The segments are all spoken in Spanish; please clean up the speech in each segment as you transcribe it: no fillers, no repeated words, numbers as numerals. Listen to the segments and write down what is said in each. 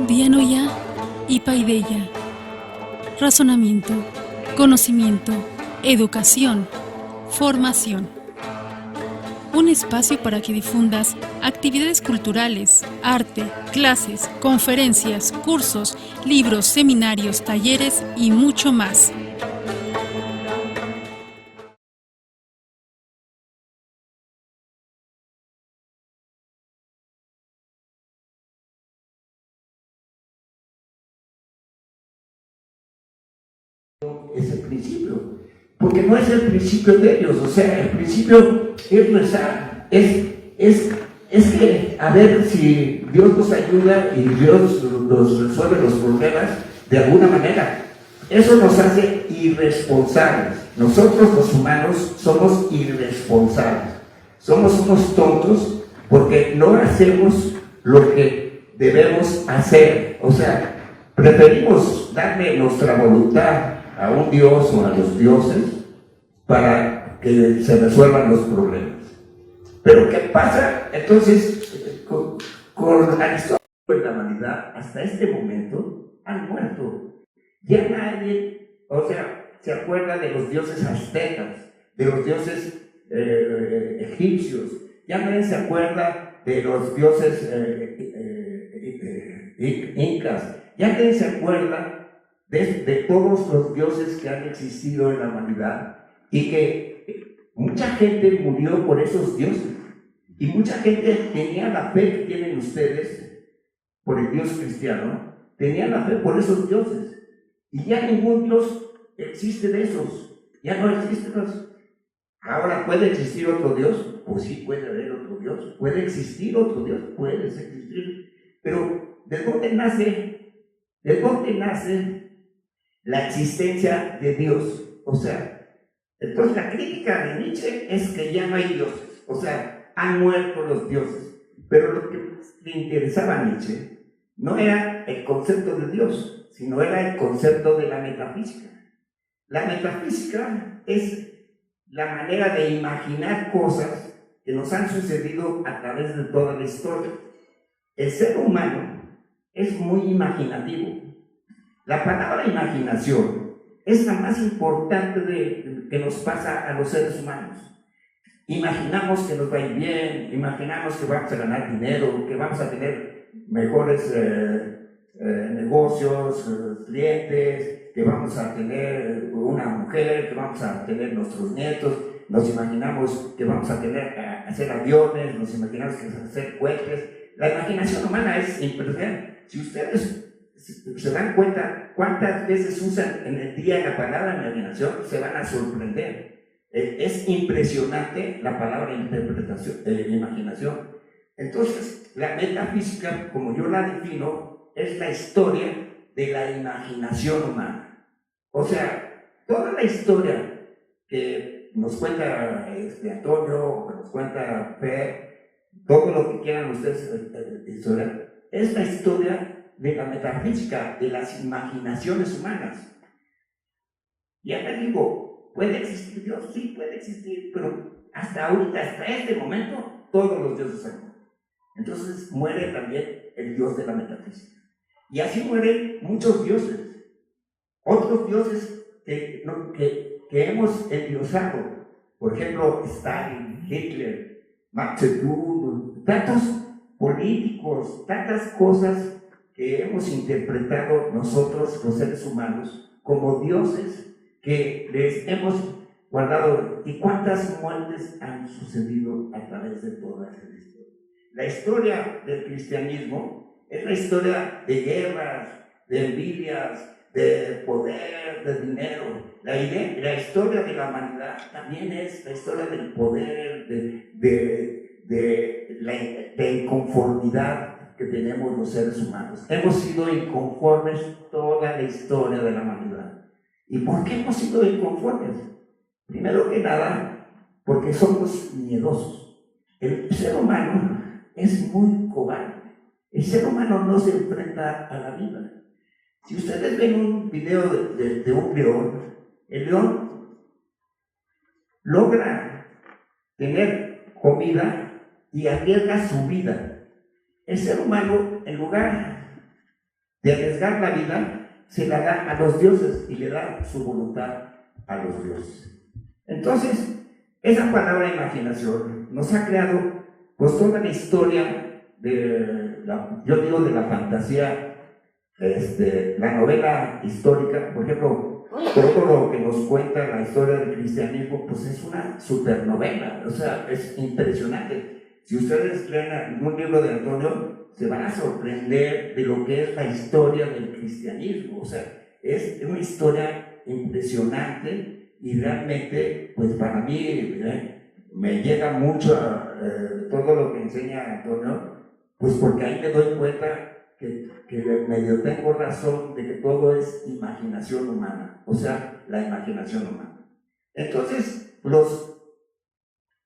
Dianoia y paideia. Razonamiento, conocimiento, educación, formación. Un espacio para que difundas actividades culturales, arte, clases, conferencias, cursos, libros, seminarios, talleres y mucho más. Es el principio, porque no es el principio de ellos, o sea, el principio es rezar, es que a ver si Dios nos ayuda y Dios nos resuelve los problemas de alguna manera. Eso nos hace irresponsables. Nosotros los humanos somos irresponsables, somos unos tontos porque no hacemos lo que debemos hacer, o sea, preferimos darle nuestra voluntad a un dios o a los dioses para que se resuelvan los problemas. Pero ¿qué pasa entonces con la historia de la humanidad? Hasta este momento han muerto. Ya nadie, o sea, se acuerda de los dioses aztecas, de los dioses egipcios, ya nadie se acuerda de los dioses incas, ya nadie se acuerda de todos los dioses que han existido en la humanidad y que mucha gente murió por esos dioses y mucha gente tenía la fe que tienen ustedes por el Dios cristiano, tenía la fe por esos dioses y ya ningún Dios existe de esos, ya no existen los. Ahora, ¿puede existir otro Dios? Pues sí, puede haber otro Dios. ¿Puede existir otro Dios? Puede existir. Pero ¿de dónde nace? ¿De dónde nace la existencia de Dios? O sea, entonces la crítica de Nietzsche es que ya no hay dioses, o sea, han muerto los dioses. Pero lo que le interesaba a Nietzsche no era el concepto de Dios, sino era el concepto de la metafísica. La metafísica es la manera de imaginar cosas que nos han sucedido a través de toda la historia. El ser humano es muy imaginativo. La palabra imaginación es la más importante que nos pasa a los seres humanos. Imaginamos que nos va a ir bien, imaginamos que vamos a ganar dinero, que vamos a tener mejores negocios, clientes, que vamos a tener una mujer, que vamos a tener nuestros nietos, nos imaginamos que vamos a hacer aviones, nos imaginamos que vamos a hacer cohetes. La imaginación humana es impresionante. Si ustedes se dan cuenta cuántas veces usan en el día la palabra imaginación, se van a sorprender. Es impresionante la palabra interpretación, imaginación. Entonces, la metafísica, como yo la defino, es la historia de la imaginación humana. O sea, toda la historia que nos cuenta Antonio, que nos cuenta Fer, todo lo que quieran ustedes historia, es la historia de la metafísica, de las imaginaciones humanas. Ya te digo, ¿puede existir Dios? Sí, puede existir, pero hasta ahorita, hasta este momento, todos los dioses han muerto. Entonces muere también el dios de la metafísica. Y así mueren muchos dioses. Otros dioses que hemos endiosado. Por ejemplo, Stalin, Hitler, Mao Zedong, tantos políticos, tantas cosas que hemos interpretado nosotros, los seres humanos, como dioses que les hemos guardado. ¿Y cuántas muertes han sucedido a través de toda esa historia? La historia del cristianismo es la historia de guerras, de envidias, de poder, de dinero. La historia de la humanidad también es la historia del poder, de la inconformidad que tenemos los seres humanos. Hemos sido inconformes toda la historia de la humanidad. ¿Y por qué hemos sido inconformes? Primero que nada, porque somos miedosos. El ser humano es muy cobarde. El ser humano no se enfrenta a la vida. Si ustedes ven un video de un león, el león logra tener comida y arriesga su vida. El ser humano, en lugar de arriesgar la vida, se la da a los dioses y le da su voluntad a los dioses. Entonces, esa palabra imaginación nos ha creado pues toda la historia yo digo de la fantasía, la novela histórica, por ejemplo, todo lo que nos cuenta la historia del cristianismo, pues es una supernovela, o sea, es impresionante. Si ustedes leen algún libro de Antonio, se van a sorprender de lo que es la historia del cristianismo, o sea, es una historia impresionante y realmente, pues para mí, me llega mucho todo lo que enseña Antonio, pues porque ahí me doy cuenta que medio tengo razón de que todo es imaginación humana, o sea, la imaginación humana. Entonces,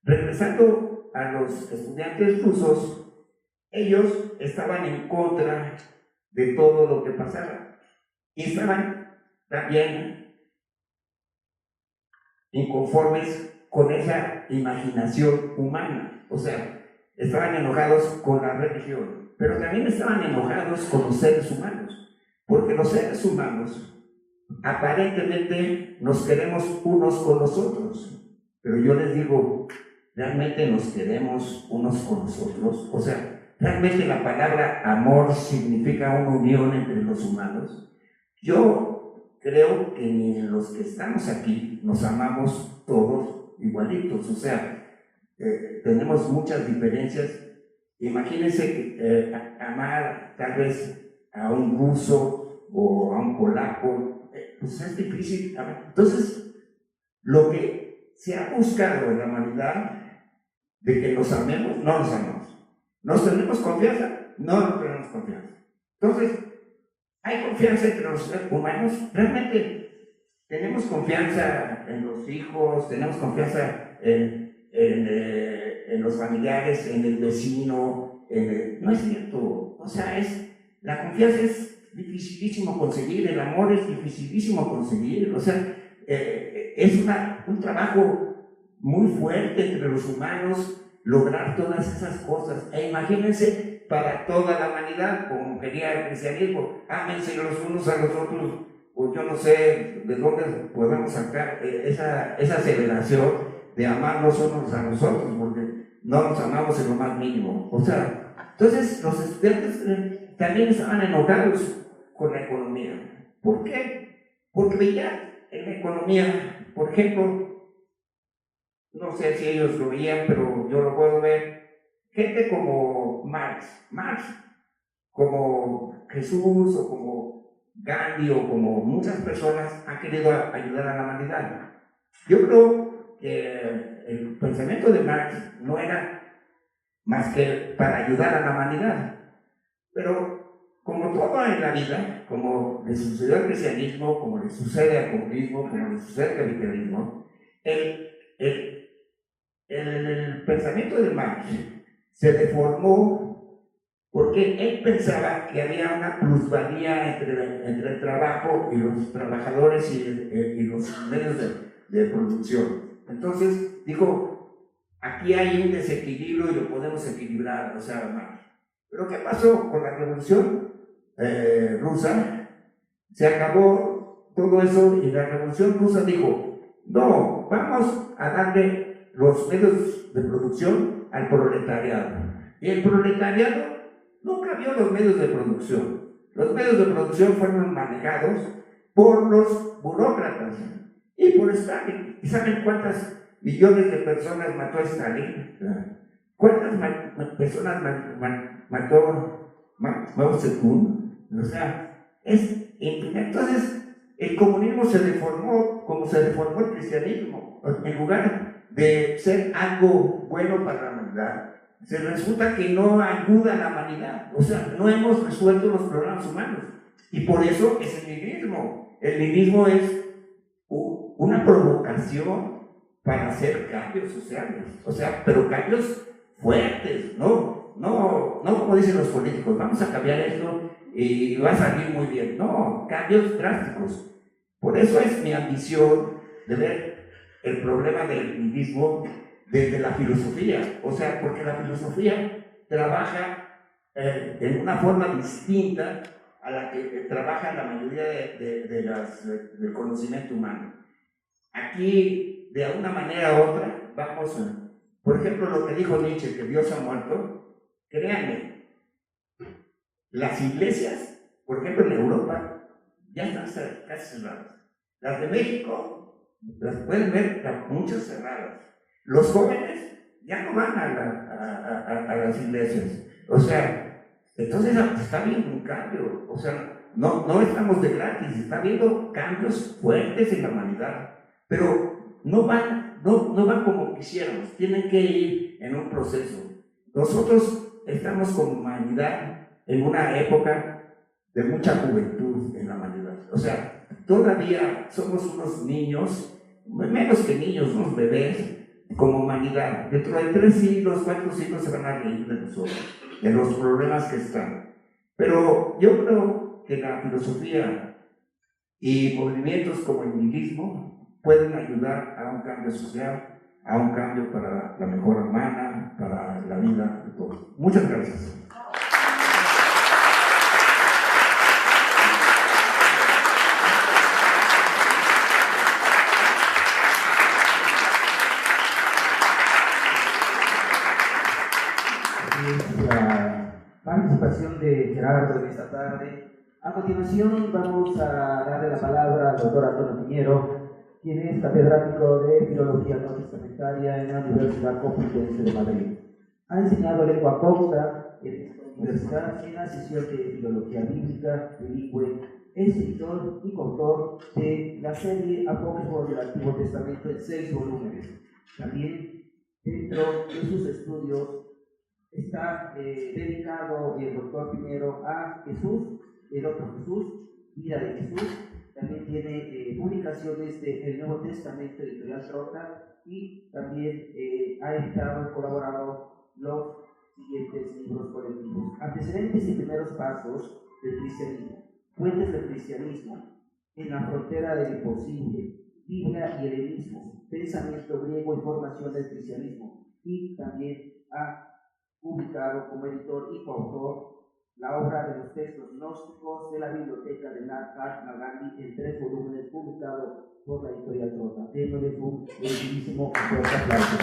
regresando a los estudiantes rusos, ellos estaban en contra de todo lo que pasaba y estaban también inconformes con esa imaginación humana, o sea, estaban enojados con la religión, pero también estaban enojados con los seres humanos, porque los seres humanos aparentemente nos queremos unos con los otros, pero yo les digo, ¿realmente nos queremos unos con los otros? O sea, ¿realmente la palabra amor significa una unión entre los humanos? Yo creo que ni los que estamos aquí nos amamos todos igualitos, o sea, tenemos muchas diferencias. Imagínense amar tal vez a un ruso o a un polaco, pues es difícil. Entonces, lo que se ha buscado en la humanidad de que nos amemos, no nos amamos. ¿Nos tenemos confianza? No nos tenemos confianza. Entonces, ¿hay confianza entre los seres humanos? ¿Realmente tenemos confianza en los hijos? ¿Tenemos confianza en los familiares, en el vecino? No es cierto. O sea, la confianza es dificilísimo conseguir, el amor es dificilísimo conseguir. O sea, es un trabajo muy fuerte entre los humanos lograr todas esas cosas. E imagínense para toda la humanidad, como quería el cristianismo, ámense los unos a los otros, o yo no sé de dónde podemos sacar esa aceleración de amarnos unos a nosotros, porque no nos amamos en lo más mínimo. O sea, entonces los estudiantes también estaban enojados con la economía. ¿Por qué? Porque veían en la economía, por ejemplo, no sé si ellos lo veían, pero yo lo puedo ver, gente como Marx, como Jesús o como Gandhi o como muchas personas han querido ayudar a la humanidad. Yo creo que el pensamiento de Marx no era más que para ayudar a la humanidad, pero como todo en la vida, como le sucedió al cristianismo, como le sucede al comunismo, como le sucede al capitalismo, el pensamiento de Marx se deformó porque él pensaba que había una plusvalía entre el trabajo y los trabajadores y los medios de producción. Entonces dijo, aquí hay un desequilibrio y lo podemos equilibrar, o sea, Marx. Pero ¿qué pasó con la revolución rusa? Se acabó todo eso y la revolución rusa dijo, no, vamos a darle los medios de producción al proletariado. Y el proletariado nunca vio los medios de producción. Los medios de producción fueron manejados por los burócratas y por Stalin. ¿Y saben cuántas millones de personas mató Stalin? ¿Cuántas personas mató Mao Zedong? O sea, es infinito. Entonces, el comunismo se deformó como se deformó el cristianismo. En lugar de ser algo bueno para la humanidad, se resulta que no ayuda a la humanidad. O sea, no hemos resuelto los problemas humanos. Y por eso es el nihilismo. El nihilismo es una provocación para hacer cambios sociales. O sea, pero cambios fuertes, no como dicen los políticos, vamos a cambiar esto y va a salir muy bien. No, cambios drásticos. Por eso es mi ambición de ver el problema del nihilismo desde la filosofía, o sea, porque la filosofía trabaja en una forma distinta a la que trabaja la mayoría del conocimiento humano. Aquí, de alguna manera u otra, vamos a, por ejemplo, lo que dijo Nietzsche, que Dios ha muerto, créanme, las iglesias, por ejemplo, en Europa, ya están casi cerradas. Las de México, las pueden ver muchas cerradas. Los jóvenes ya no van a las iglesias. O sea, entonces está habiendo un cambio. O sea, no estamos de gratis, está habiendo cambios fuertes en la humanidad. Pero no van como quisiéramos, tienen que ir en un proceso. Nosotros estamos como humanidad en una época de mucha juventud en la humanidad. O sea, todavía somos unos niños, menos que niños, unos bebés, como humanidad. Dentro de 3 siglos, 4 siglos se van a reír de nosotros, de los problemas que están. Pero yo creo que la filosofía y movimientos como el nihilismo pueden ayudar a un cambio social, a un cambio para la mejora humana, para la vida de todos. Muchas gracias. La participación de Gerardo en esta tarde. A continuación vamos a darle la palabra al doctor Antonio Piñero, quien es catedrático de Filología No Testamentaria en la Universidad Complutense de Madrid. Ha enseñado lengua copta en esta universidad en la sesión de Filología Bíblica bilingüe. Es editor y coautor de la serie Apócrifos del Antiguo Testamento en 6 volúmenes. También, dentro de sus estudios, está dedicado el doctor Piñero a Jesús, el otro Jesús, vida de Jesús. También tiene publicaciones del Nuevo Testamento, editorial Trota, y también ha editado y colaborado los siguientes libros colectivos: Antecedentes y primeros pasos del cristianismo, Fuentes del cristianismo, En la frontera del imposible, Biblia y helenismo, Pensamiento griego y formación del cristianismo. Y también ha publicado como editor y coautor la obra de los textos gnósticos de la biblioteca de Mahatma Gandhi en 3 volúmenes, publicado por la editorial Trota. Démosle un bellísimo fuerte aplauso.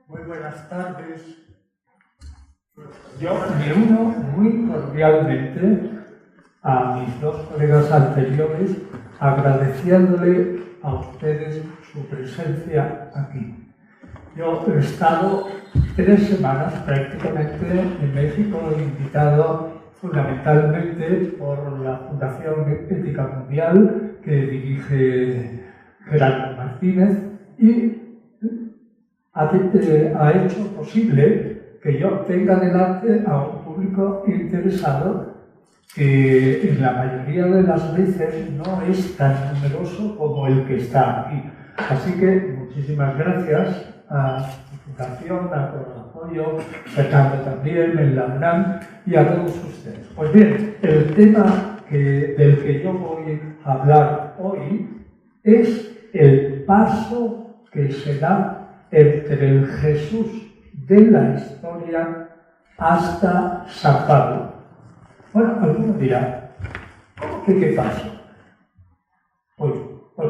Muy buenas tardes. Yo me uno muy cordialmente a mis 2 colegas anteriores, agradeciéndole a ustedes su presencia aquí. Yo he estado 3 semanas prácticamente en México, invitado fundamentalmente por la Fundación Ética Mundial que dirige Gerardo Martínez, y ha hecho posible que yo tenga delante a un público interesado que en la mayoría de las veces no es tan numeroso como el que está aquí. Así que muchísimas gracias a su fundación, a todo el apoyo, Fernando también, en la UNAM y a todos ustedes. Pues bien, el tema del que yo voy a hablar hoy es el paso que se da entre el Jesús de la historia hasta San Pablo. Bueno, alguno dirá, ¿cómo que qué pasó? Pues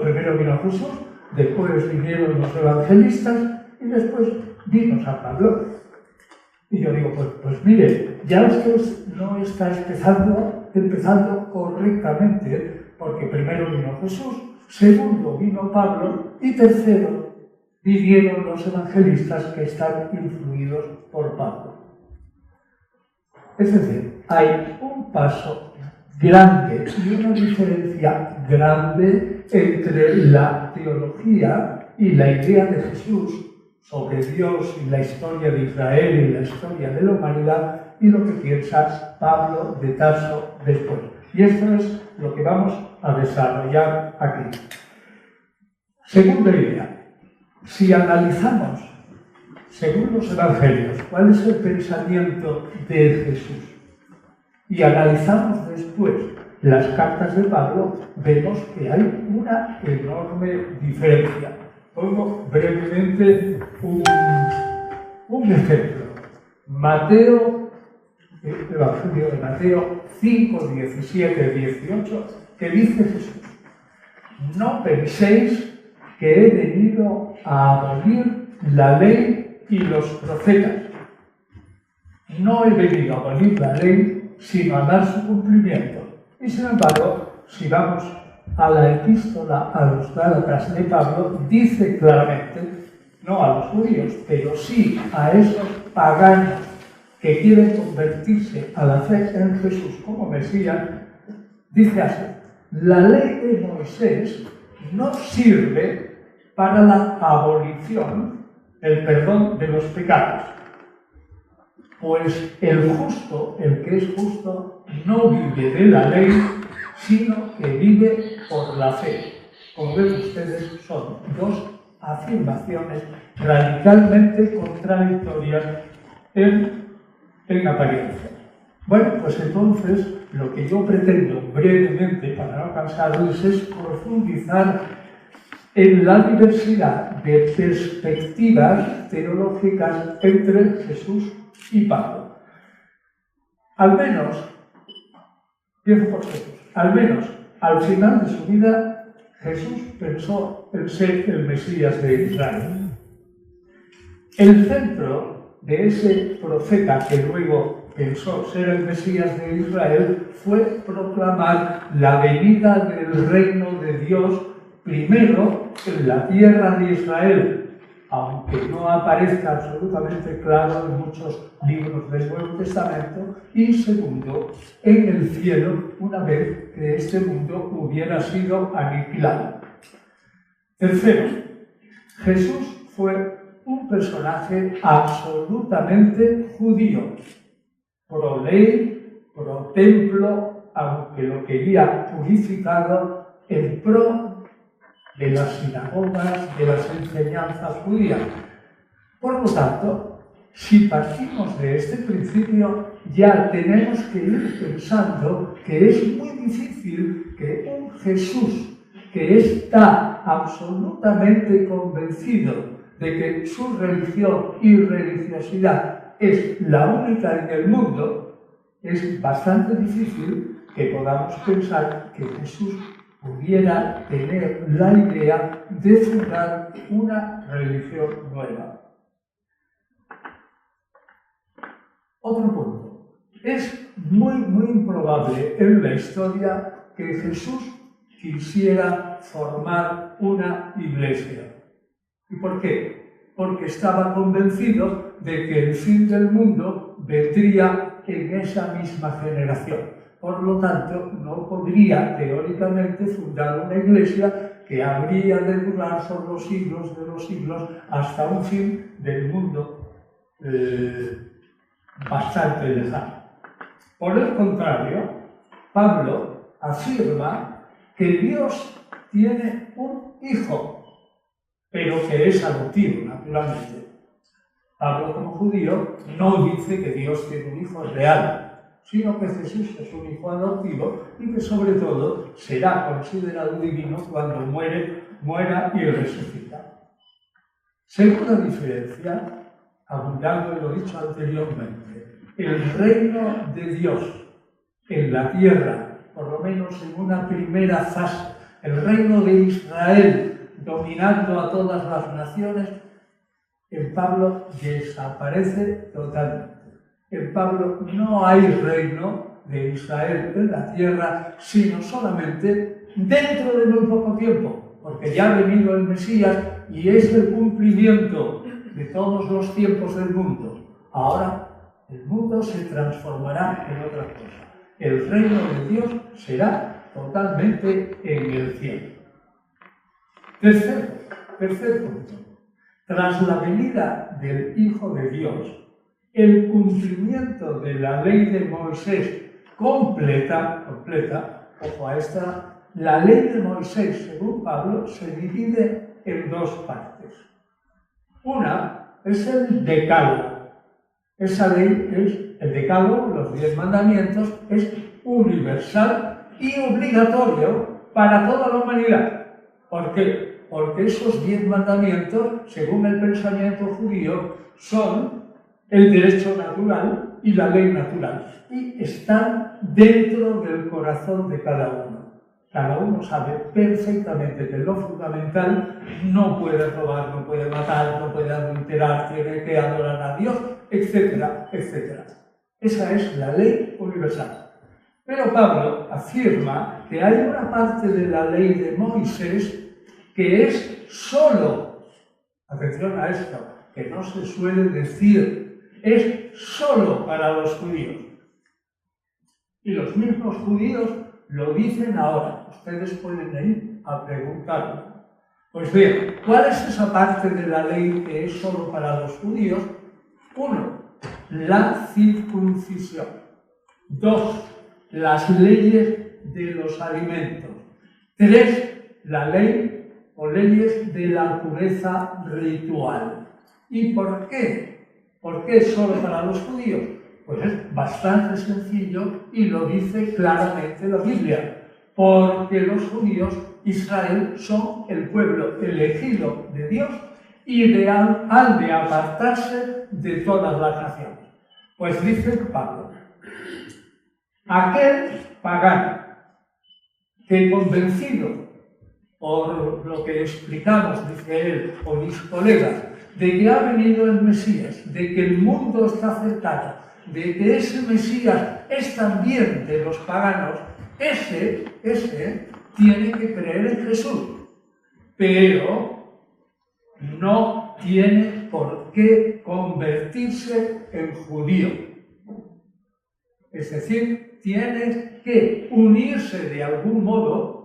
primero vino Jesús, después vinieron los evangelistas y después vino San Pablo. Y yo digo, pues mire, ya esto no está empezando correctamente, porque primero vino Jesús, segundo vino Pablo y tercero vinieron los evangelistas que están influidos por Pablo. Es decir, hay un paso grande y una diferencia grande entre la teología y la idea de Jesús sobre Dios y la historia de Israel y la historia de la humanidad y lo que piensa Pablo de Tarso después. Y esto es lo que vamos a desarrollar aquí. Segunda idea, si analizamos, según los evangelios, cuál es el pensamiento de Jesús y analizamos después las cartas de Pablo, vemos que hay una enorme diferencia. Pongo brevemente un ejemplo. El Evangelio de Mateo 5, 17, 18, que dice Jesús: no penséis que he venido a abolir la ley y los profetas. No he venido a abolir la ley, sino a dar su cumplimiento. Y sin embargo, si vamos a la epístola a los Gálatas de Pablo, dice claramente, no a los judíos, pero sí a esos paganos que quieren convertirse a la fe en Jesús como Mesías, dice así: la ley de Moisés no sirve para la abolición, el perdón de los pecados, pues el justo, el que es justo, no vive de la ley, sino que vive por la fe. Como ven ustedes, son dos afirmaciones radicalmente contradictorias en apariencia. Bueno, pues entonces lo que yo pretendo brevemente, para no cansarles, es profundizar en la diversidad de perspectivas teológicas entre Jesús y Pablo. Al menos, empiezo por Jesús, al menos al final de su vida, Jesús pensó en ser el Mesías de Israel. El centro de ese profeta que luego pensó ser el Mesías de Israel fue proclamar la venida del reino de Dios primero en la tierra de Israel, aunque no aparezca absolutamente claro en muchos libros del Nuevo Testamento, y segundo, en el cielo, una vez que este mundo hubiera sido aniquilado. Tercero, Jesús fue un personaje absolutamente judío, pro ley, pro templo, aunque lo quería purificado, en pro de las sinagogas, de las enseñanzas judías. Por lo tanto, si partimos de este principio, ya tenemos que ir pensando que es muy difícil que un Jesús que está absolutamente convencido de que su religión y religiosidad es la única en el mundo, es bastante difícil que podamos pensar que Jesús pudiera tener la idea de fundar una religión nueva. Otro punto. Es muy improbable en la historia que Jesús quisiera formar una iglesia. ¿Y por qué? Porque estaba convencido de que el fin del mundo vendría en esa misma generación. Por lo tanto, no podría teóricamente fundar una iglesia que habría de durar por los siglos de los siglos hasta un fin del mundo bastante lejano. Por el contrario, Pablo afirma que Dios tiene un hijo, pero que es adoptivo, naturalmente. Pablo, como judío, no dice que Dios tiene un hijo real, sino que Jesús es un hijo adoptivo y que sobre todo será considerado divino cuando muera y resucita. Segunda diferencia, abundando en lo dicho anteriormente, el reino de Dios en la tierra, por lo menos en una primera fase, el reino de Israel dominando a todas las naciones, en Pablo desaparece totalmente. En Pablo no hay reino de Israel en la tierra, sino solamente dentro de muy poco tiempo, porque ya ha venido el Mesías y es el cumplimiento de todos los tiempos del mundo. Ahora el mundo se transformará en otra cosa. El reino de Dios será totalmente en el cielo. Tercer punto. tras la venida del Hijo de Dios, el cumplimiento de la ley de Moisés completa, ojo a esta, la ley de Moisés, según Pablo, se divide en dos partes. Una es el decálogo. Esa ley es el decálogo, los 10 mandamientos, es universal y obligatorio para toda la humanidad. ¿Por qué? Porque esos 10 mandamientos, según el pensamiento judío, son el derecho natural y la ley natural, y están dentro del corazón de cada uno. Cada uno sabe perfectamente que lo fundamental no puede robar, no puede matar, no puede adulterar, tiene que adorar a Dios, etcétera, etcétera. Esa es la ley universal. Pero Pablo afirma que hay una parte de la ley de Moisés que es solo, atención a esto, que no se suele decir, es solo para los judíos. Y los mismos judíos lo dicen ahora. Ustedes pueden ir a preguntarlo. Pues bien, ¿cuál es esa parte de la ley que es solo para los judíos? 1. La circuncisión. 2. Las leyes de los alimentos. 3. La ley o leyes de la pureza ritual. ¿Y por qué? ¿Por qué solo para los judíos? Pues es bastante sencillo y lo dice claramente la Biblia. Porque los judíos, Israel, son el pueblo elegido de Dios y han de apartarse de todas las naciones. Pues dice Pablo, aquel pagano que convencido por lo que explicamos, dice él, o mis colegas, de que ha venido el Mesías, de que el mundo está cercano, de que ese Mesías es también de los paganos, ese tiene que creer en Jesús, pero no tiene por qué convertirse en judío. Es decir, tiene que unirse de algún modo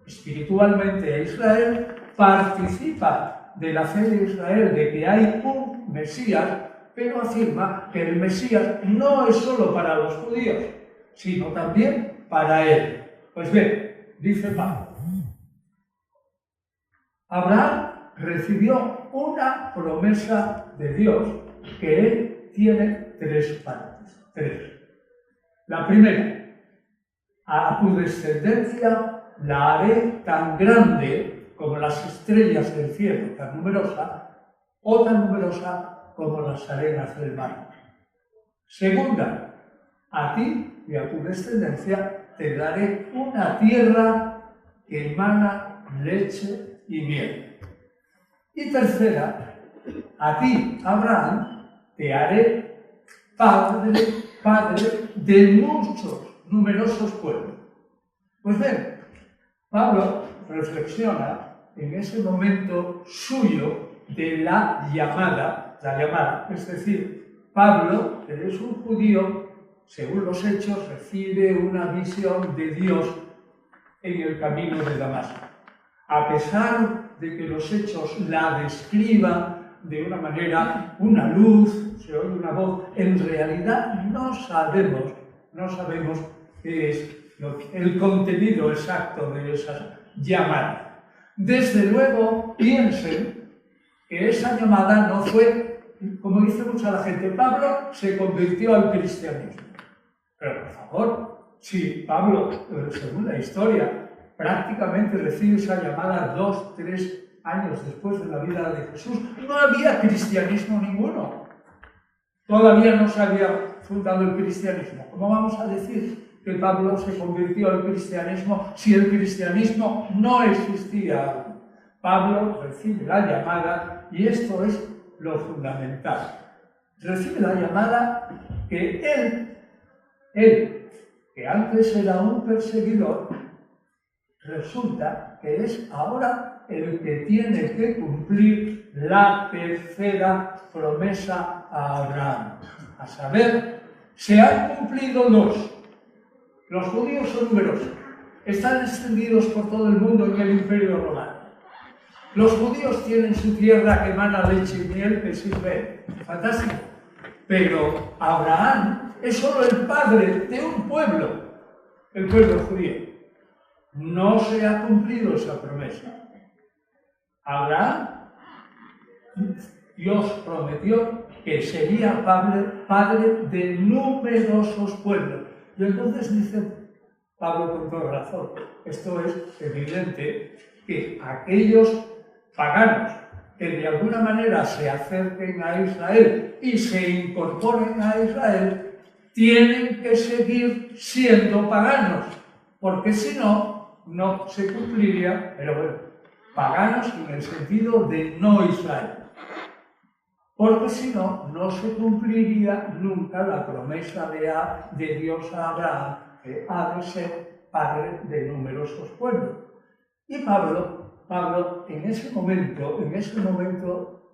espiritualmente a Israel, participa de la fe de Israel, de que hay un Mesías, pero afirma que el Mesías no es solo para los judíos, sino también para él. Pues bien, dice Pablo, Abraham recibió una promesa de Dios que él tiene 3 partes. 3. La primera, a tu descendencia la haré tan grande como las estrellas del cielo, tan numerosa, o tan numerosa como las arenas del mar. Segunda, a ti y a tu descendencia te daré una tierra que emana leche y miel. Y tercera, a ti, Abraham, te haré padre de muchos, numerosos pueblos. Pues bien, Pablo reflexiona en ese momento suyo de la llamada, es decir, Pablo, que es un judío, según los Hechos, recibe una visión de Dios en el camino de Damasco. A pesar de que los Hechos la describan de una manera, una luz, se oye una voz, en realidad no sabemos qué es el contenido exacto de esa llamada. Desde luego, piensen que esa llamada no fue, como dice mucha la gente, Pablo se convirtió al cristianismo. Pero por favor, si Pablo, según la historia, prácticamente recibe esa llamada 2-3 años después de la vida de Jesús, no había cristianismo ninguno. Todavía no se había fundado el cristianismo. ¿Cómo vamos a decir que Pablo se convirtió al cristianismo si el cristianismo no existía? Pablo recibe la llamada y esto es lo fundamental. Recibe la llamada que él, que antes era un perseguidor, resulta que es ahora el que tiene que cumplir la tercera promesa a Abraham. A saber, se han cumplido 2. Los judíos son numerosos, están extendidos por todo el mundo en el Imperio Romano. Los judíos tienen su tierra que emana leche y miel, que sirve, fantástico. Pero Abraham es solo el padre de un pueblo, el pueblo judío. No se ha cumplido esa promesa. Abraham, Dios prometió que sería padre de numerosos pueblos. Y entonces dice Pablo con toda razón, esto es evidente que aquellos paganos que de alguna manera se acerquen a Israel y se incorporen a Israel, tienen que seguir siendo paganos, porque si no, no se cumpliría, pero bueno, paganos en el sentido de no Israel. Porque si no, no se cumpliría nunca la promesa de Dios a Abraham, que ha de ser padre de numerosos pueblos. Y Pablo, en ese momento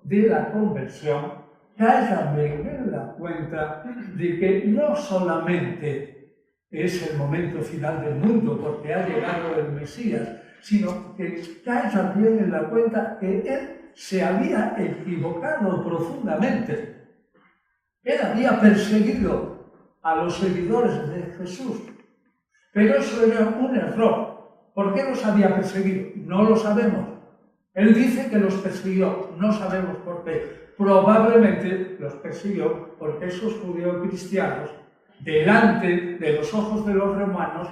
de la conversión, cae también en la cuenta de que no solamente es el momento final del mundo, porque ha llegado el Mesías, sino que cae también en la cuenta que él se había equivocado profundamente. Él había perseguido a los seguidores de Jesús, pero eso era un error. ¿Por qué los había perseguido? No lo sabemos. Él dice que los persiguió, no sabemos por qué. Probablemente los persiguió porque esos judíos cristianos, delante de los ojos de los romanos,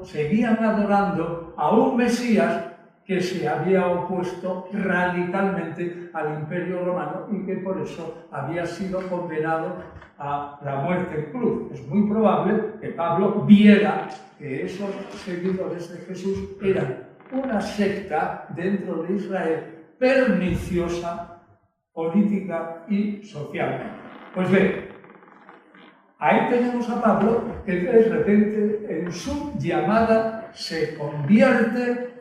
seguían adorando a un Mesías que se había opuesto radicalmente al Imperio Romano y que por eso había sido condenado a la muerte en cruz. Es muy probable que Pablo viera que esos seguidores de Jesús eran una secta dentro de Israel perniciosa política y socialmente. Pues bien, ahí tenemos a Pablo que de repente en su llamada se convierte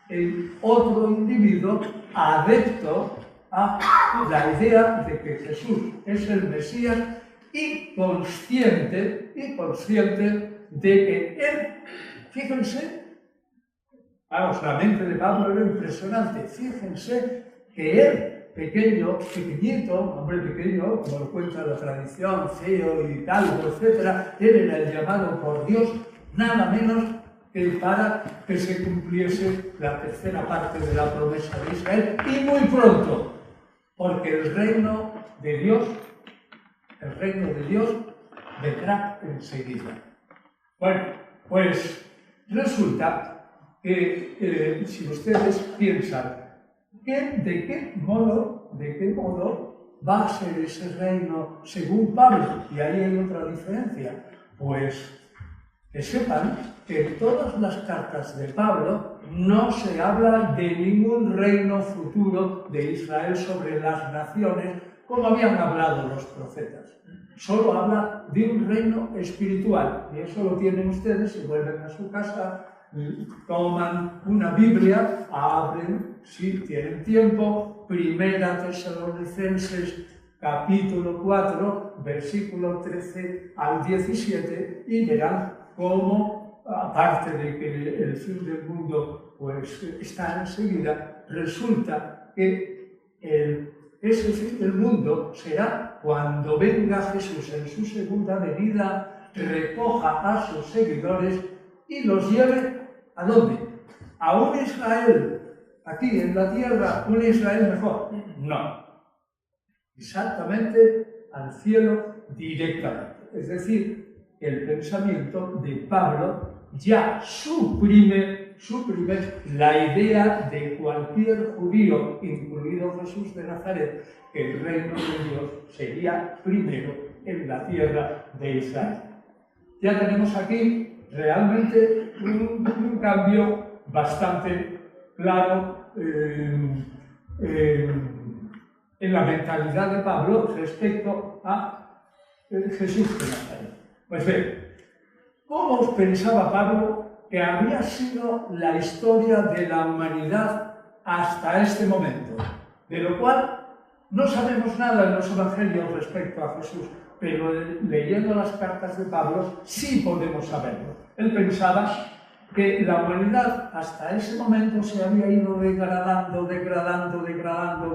en otro individuo adepto a la idea de que Jesús es el Mesías y consciente de que él, fíjense, vamos, la mente de Pablo era impresionante, fíjense que él, pequeñito, hombre pequeño, como lo cuenta la tradición, feo y calvo, etc., él era el llamado por Dios, nada menos que para que se cumpliese la tercera parte de la promesa de Israel, y muy pronto, porque el reino de Dios vendrá enseguida. Bueno, pues resulta que si ustedes piensan de qué modo va a ser ese reino según Pablo, y ahí hay otra diferencia, pues que sepan que en todas las cartas de Pablo no se habla de ningún reino futuro de Israel sobre las naciones como habían hablado los profetas. Solo habla de un reino espiritual, y eso lo tienen ustedes si vuelven a su casa, toman una Biblia, abren, si tienen tiempo, Primera Tesalonicenses capítulo 4, versículo 13 al 17, y verán cómo, aparte de que el fin del mundo pues, está enseguida, resulta que ese fin del mundo será cuando venga Jesús en su segunda venida, recoja a sus seguidores y los lleve ¿a dónde? ¿A un Israel aquí en la tierra, un Israel mejor? No. Exactamente al cielo directamente. Es decir, el pensamiento de Pablo ya suprime la idea de cualquier judío, incluido Jesús de Nazaret, que el reino de Dios sería primero en la tierra de Israel. Ya tenemos aquí realmente un cambio bastante claro en la mentalidad de Pablo respecto a Jesús de Nazaret. Pues bien, ¿cómo pensaba Pablo que había sido la historia de la humanidad hasta este momento? De lo cual no sabemos nada en los evangelios respecto a Jesús, pero leyendo las cartas de Pablo sí podemos saberlo. Él pensaba que la humanidad hasta ese momento se había ido degradando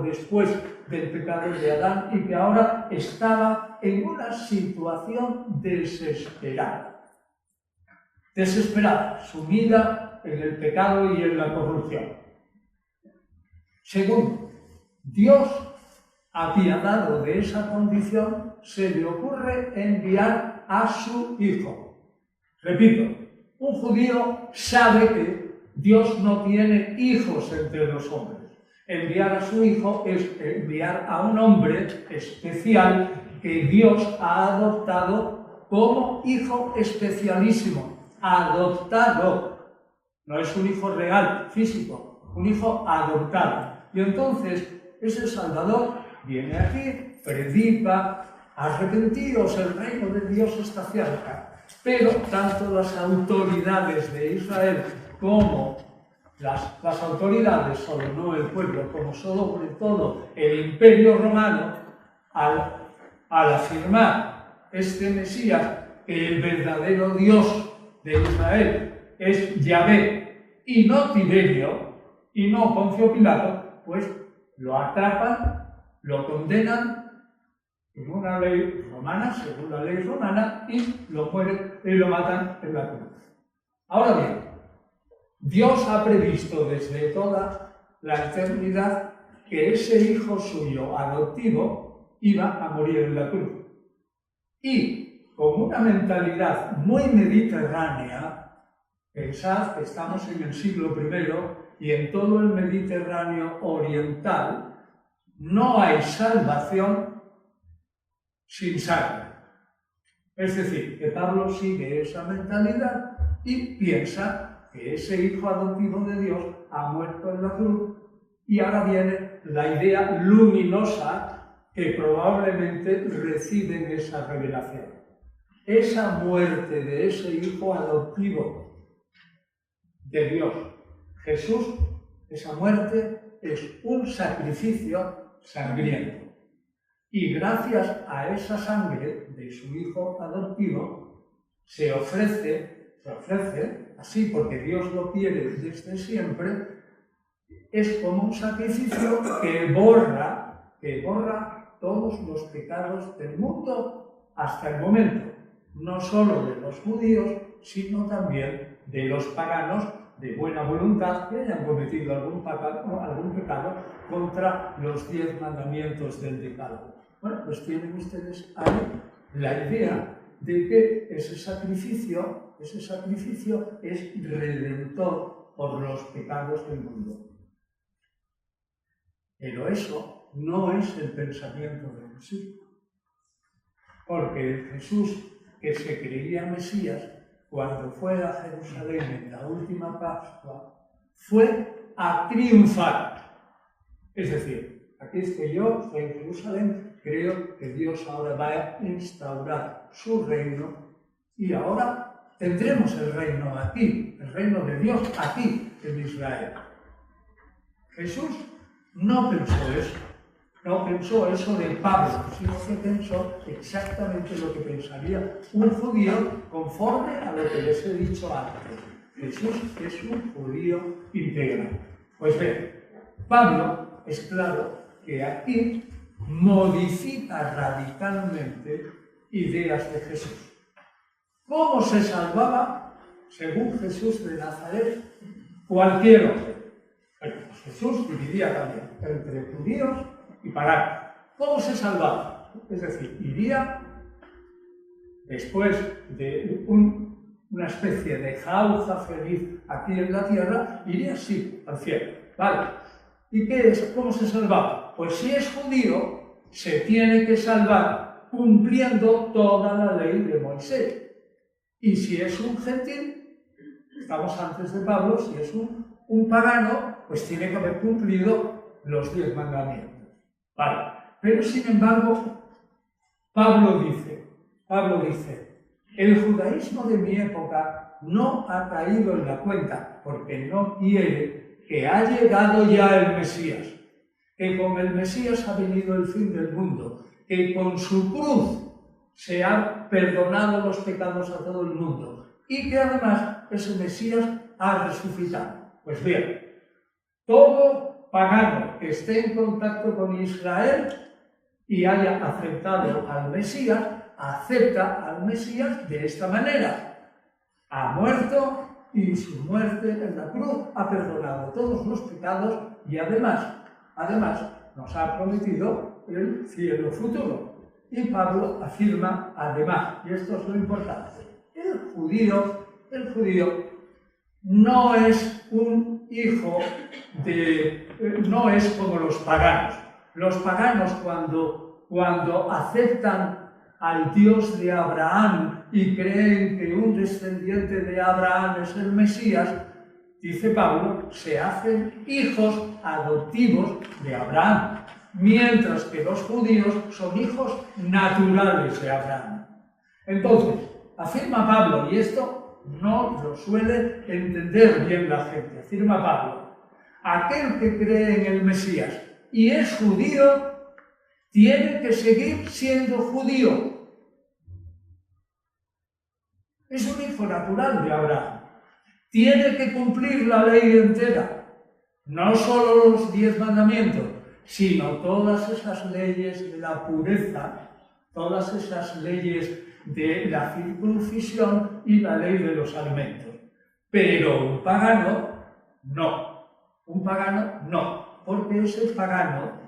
después del pecado de Adán y que ahora estaba en una situación desesperada, sumida en el pecado y en la corrupción. Segundo, Dios, apiadado de esa condición, se le ocurre enviar a su Hijo. Repito, un judío sabe que Dios no tiene hijos entre los hombres. Enviar a su Hijo es enviar a un hombre especial que Dios ha adoptado como hijo especialísimo. Adoptado. No es un hijo real, físico, un hijo adoptado. Y entonces ese Salvador viene aquí, predica: arrepentíos, el reino de Dios está cerca. Pero tanto las autoridades de Israel como las autoridades, solo no el pueblo, como sobre todo el Imperio Romano, al afirmar este Mesías, que el verdadero Dios de Israel es Yahvé y no Tiberio y no Poncio Pilato, pues lo atrapan, lo condenan en una ley romana, según la ley romana, y lo mueren y lo matan en la cruz. Ahora bien, Dios ha previsto desde toda la eternidad que ese hijo suyo adoptivo iba a morir en la cruz. Y con una mentalidad muy mediterránea, pensad que estamos en el siglo I y en todo el Mediterráneo oriental no hay salvación sin sangre. Es decir, que Pablo sigue esa mentalidad y piensa que ese hijo adoptivo de Dios ha muerto en la cruz, y ahora viene la idea luminosa que probablemente reciben esa revelación. Esa muerte de ese hijo adoptivo de Dios, Jesús, esa muerte es un sacrificio sangriento. Y gracias a esa sangre de su hijo adoptivo se ofrece así porque Dios lo quiere desde siempre, es como un sacrificio que borra todos los pecados del mundo hasta el momento, no solo de los judíos, sino también de los paganos de buena voluntad que hayan cometido algún pecado contra los 10 mandamientos del Decálogo. Bueno, pues tienen ustedes ahí la idea de que ese sacrificio es redentor por los pecados del mundo. Pero eso no es el pensamiento de Jesús. Porque Jesús, que se creía Mesías, cuando fue a Jerusalén en la última Pascua, fue a triunfar. Es decir, aquí estoy yo, estoy en Jerusalén, creo que Dios ahora va a instaurar su reino y ahora tendremos el reino aquí, el reino de Dios aquí en Israel. Jesús no pensó eso de Pablo, sino que pensó exactamente lo que pensaría un judío conforme a lo que les he dicho antes. Jesús es un judío integral. Pues bien, Pablo es claro que aquí modifica radicalmente ideas de Jesús. ¿Cómo se salvaba, según Jesús de Nazaret, cualquier hombre? Bueno, pues Jesús dividía también entre judíos y paganos. ¿Cómo se salvaba? Es decir, iría después de una especie de jauja feliz aquí en la tierra, iría así al cielo. ¿Vale? ¿Y qué es? ¿Cómo se salvaba? Pues si es judío, se tiene que salvar cumpliendo toda la ley de Moisés. Y si es un gentil, estamos antes de Pablo, si es un pagano, pues tiene que haber cumplido los 10 mandamientos. Vale. Pero sin embargo, Pablo dice, el judaísmo de mi época no ha caído en la cuenta porque no quiere que ha llegado ya el Mesías, que con el Mesías ha venido el fin del mundo, que con su cruz se han perdonado los pecados a todo el mundo, y que además ese Mesías ha resucitado. Pues bien, todo pagano que esté en contacto con Israel y haya aceptado al Mesías, acepta al Mesías de esta manera. Ha muerto y su muerte en la cruz ha perdonado todos los pecados y además nos ha prometido el cielo futuro. Y Pablo afirma además, y esto es lo importante, el judío no es un hijo no es como los paganos. Los paganos cuando aceptan al Dios de Abraham y creen que un descendiente de Abraham es el Mesías, dice Pablo, se hacen hijos adoptivos de Abraham, mientras que los judíos son hijos naturales de Abraham. Entonces, afirma Pablo, y esto no lo suele entender bien la gente, afirma Pablo, aquel que cree en el Mesías y es judío, tiene que seguir siendo judío. Es un hijo natural de Abraham. Tiene que cumplir la ley entera, no solo los 10 mandamientos, sino todas esas leyes de la pureza, todas esas leyes de la circuncisión y la ley de los alimentos. Pero un pagano no, porque ese pagano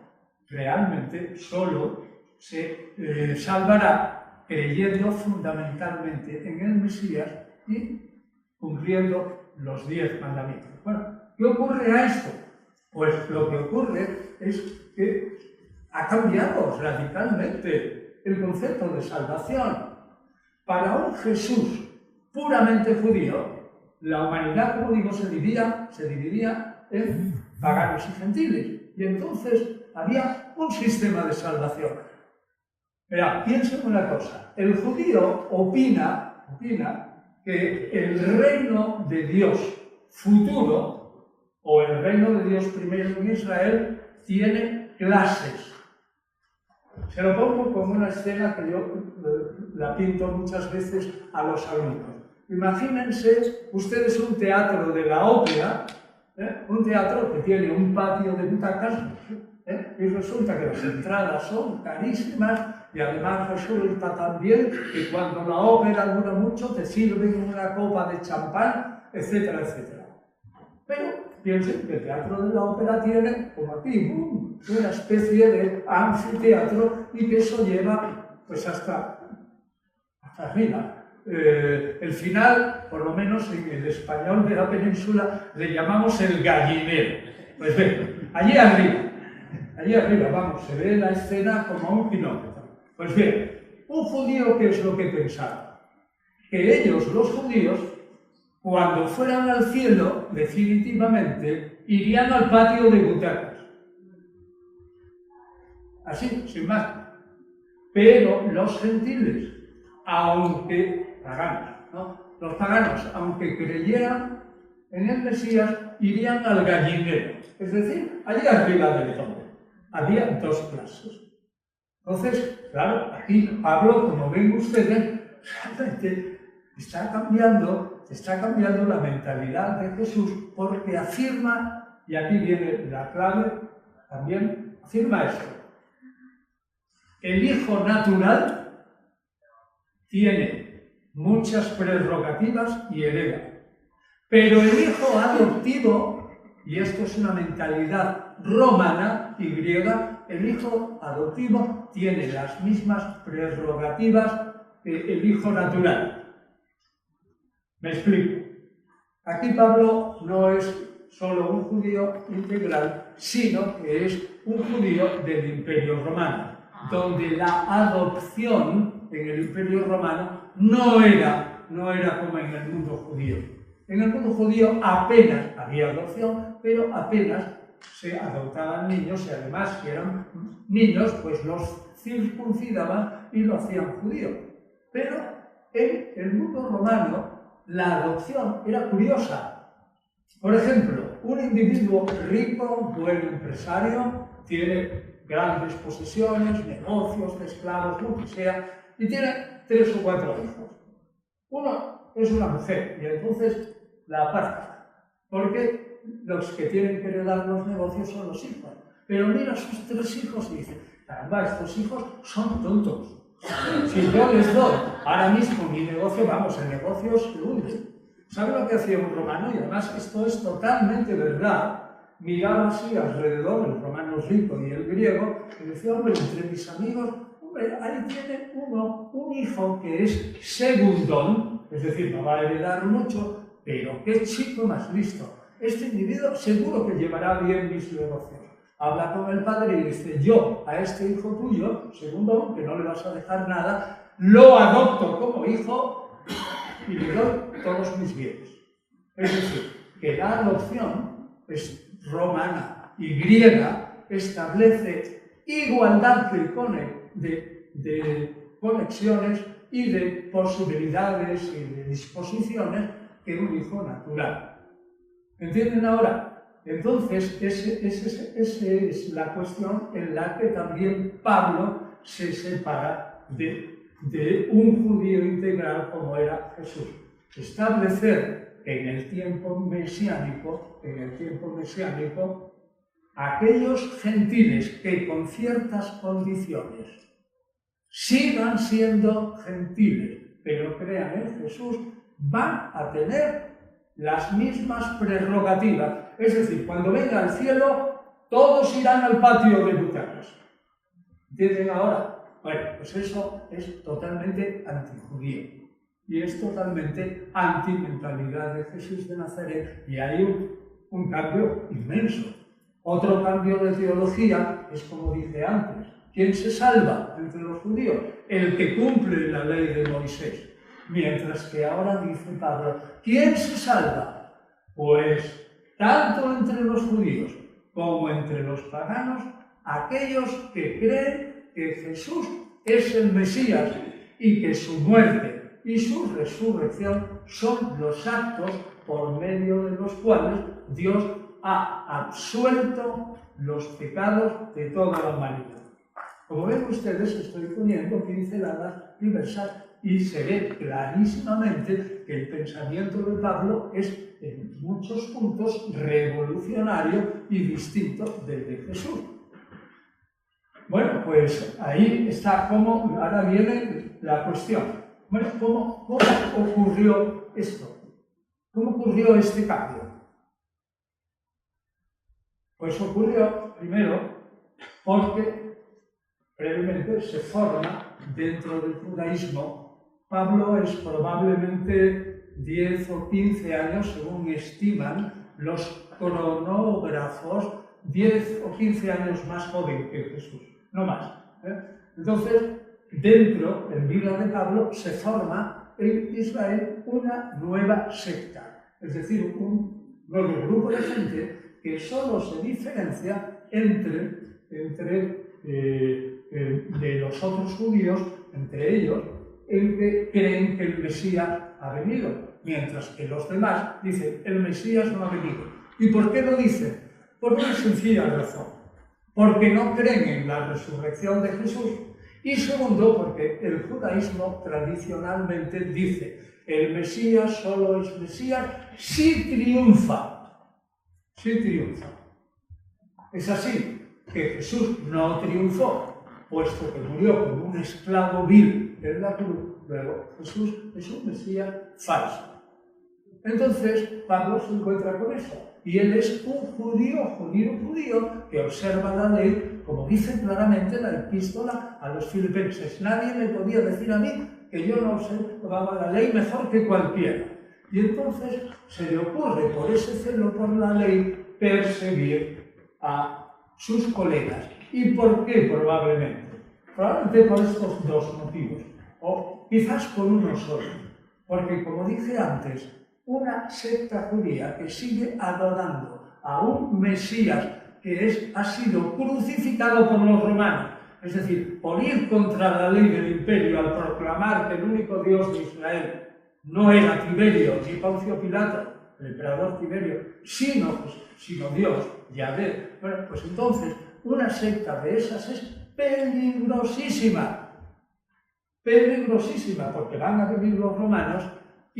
realmente solo se salvará creyendo fundamentalmente en el Mesías y cumpliendo los 10 mandamientos. Bueno, ¿qué ocurre a esto? Pues lo que ocurre es que ha cambiado radicalmente el concepto de salvación. Para un Jesús puramente judío, la humanidad, como digo, se dividía en paganos y gentiles. Y entonces había un sistema de salvación. Mirad, piensen una cosa. El judío opina que el reino de Dios futuro, o el reino de Dios primero en Israel, tiene clases. Se lo pongo como una escena que yo la pinto muchas veces a los alumnos. Imagínense ustedes un teatro de la ópera, un teatro que tiene un patio de butacas, y resulta que las entradas son carísimas y además resulta también que cuando la ópera dura mucho te sirven una copa de champán, etcétera, etcétera. Pero piensen que el teatro de la ópera tiene, como aquí, una especie de anfiteatro y que eso lleva pues hasta arriba. El final, por lo menos en el español de la península, le llamamos el gallinero. Pues bien, allí arriba, vamos, se ve la escena como a 1 kilómetro. Pues bien, un judío, ¿qué es lo que pensaba? Que ellos, los judíos, cuando fueran al cielo, definitivamente, irían al patio de butacas. Así, sin más. Pero los gentiles, aunque paganos, ¿no? Los paganos, aunque creyeran en el Mesías, irían al gallinero. Es decir, allí arriba del todo. Había 2 clases. Entonces, claro, aquí Pablo, como ven ustedes, realmente está cambiando la mentalidad de Jesús, porque afirma, y aquí viene la clave, también afirma esto: el hijo natural tiene muchas prerrogativas y hereda, pero el hijo adoptivo, y esto es una mentalidad romana y griega, el hijo adoptivo tiene las mismas prerrogativas que el hijo natural. Me explico. Aquí Pablo no es solo un judío integral, sino que es un judío del Imperio Romano, donde la adopción en el Imperio Romano no era como en el mundo judío. En el mundo judío apenas había adopción, pero apenas se adoptaban niños y además si eran niños, pues los circuncidaban y lo hacían judío. Pero en el mundo romano la adopción era curiosa. Por ejemplo, un individuo rico, buen empresario, tiene grandes posesiones, negocios, esclavos, lo que sea, y tiene 3 o 4 hijos. Uno es una mujer, y entonces la aparta, porque los que tienen que heredar los negocios son los hijos. Pero mira a sus 3 hijos y dice, caramba, estos hijos son tontos. Si yo les doy ahora mismo mi negocio, vamos, el negocio se hunde. ¿Sabe lo que hacía un romano? Y además esto es totalmente verdad. Miraba así alrededor, el romano rico y el griego, y decía, hombre, entre mis amigos, hombre, ahí tiene uno, un hijo que es segundón, es decir, no va a heredar mucho, pero qué chico más listo. Este individuo seguro que llevará bien mis negocios. Habla con el padre y dice, yo a este hijo tuyo, segundón, que no le vas a dejar nada, lo adopto como hijo y le doy todos mis bienes. Es decir, que la adopción es romana y griega, establece igualdad de conexiones y de posibilidades y de disposiciones que un hijo natural. ¿Entienden ahora? Entonces, esa es la cuestión en la que también Pablo se separa de un judío integral como era Jesús. Establecer en el tiempo mesiánico, aquellos gentiles que con ciertas condiciones sigan siendo gentiles, pero crean en Jesús, van a tener las mismas prerrogativas. Es decir, cuando venga al cielo, todos irán al patio de butacas. ¿Entienden ahora? Bueno, pues eso es totalmente antijudío. Y es totalmente anti-mentalidad de Jesús de Nazaret. Y hay un cambio inmenso. Otro cambio de teología es como dije antes. ¿Quién se salva entre los judíos? El que cumple la ley de Moisés. Mientras que ahora dice Pablo, ¿quién se salva? Pues tanto entre los judíos como entre los paganos, aquellos que creen que Jesús es el Mesías y que su muerte y su resurrección son los actos por medio de los cuales Dios ha absuelto los pecados de toda la humanidad. Como ven ustedes, estoy poniendo pinceladas diversas y se ve clarísimamente que el pensamiento de Pablo es en muchos puntos revolucionario y distinto del de Jesús. Bueno, pues ahí está cómo, ahora viene la cuestión. Bueno, ¿cómo ocurrió esto? ¿Cómo ocurrió este cambio? Pues ocurrió primero porque brevemente se forma dentro del judaísmo. Pablo es probablemente 10 o 15 años, según estiman los cronógrafos, 10 o 15 años más joven que Jesús, no más. Entonces, dentro, en vida de Pablo, se forma en Israel una nueva secta, es decir, un nuevo grupo de gente que solo se diferencia de los otros judíos, entre ellos, en que creen que el Mesías ha venido, mientras que los demás dicen, el Mesías no ha venido. ¿Y por qué lo dicen? Por una sencilla razón, porque no creen en la resurrección de Jesús, y segundo, porque el judaísmo tradicionalmente dice, el Mesías solo es Mesías si triunfa. Si triunfa. Es así que Jesús no triunfó, puesto que murió como un esclavo vil en la cruz. Luego, Jesús es un Mesías falso. Entonces, Pablo se encuentra con eso. Y él es un judío, que observa la ley, como dice claramente la epístola a los filipenses. Nadie me podía decir a mí que yo no observaba la ley mejor que cualquiera. Y entonces se le ocurre, por ese celo por la ley, perseguir a sus colegas. ¿Y por qué probablemente? Probablemente por estos dos motivos, o quizás por uno solo. Porque, como dije antes, una secta judía que sigue adorando a un Mesías que ha sido crucificado por los romanos, es decir, por ir contra la ley del imperio al proclamar que el único Dios de Israel no era Tiberio ni Poncio Pilato, el emperador Tiberio, sino Dios, Yahvé. Bueno, pues entonces una secta de esas es peligrosísima, porque van a venir los romanos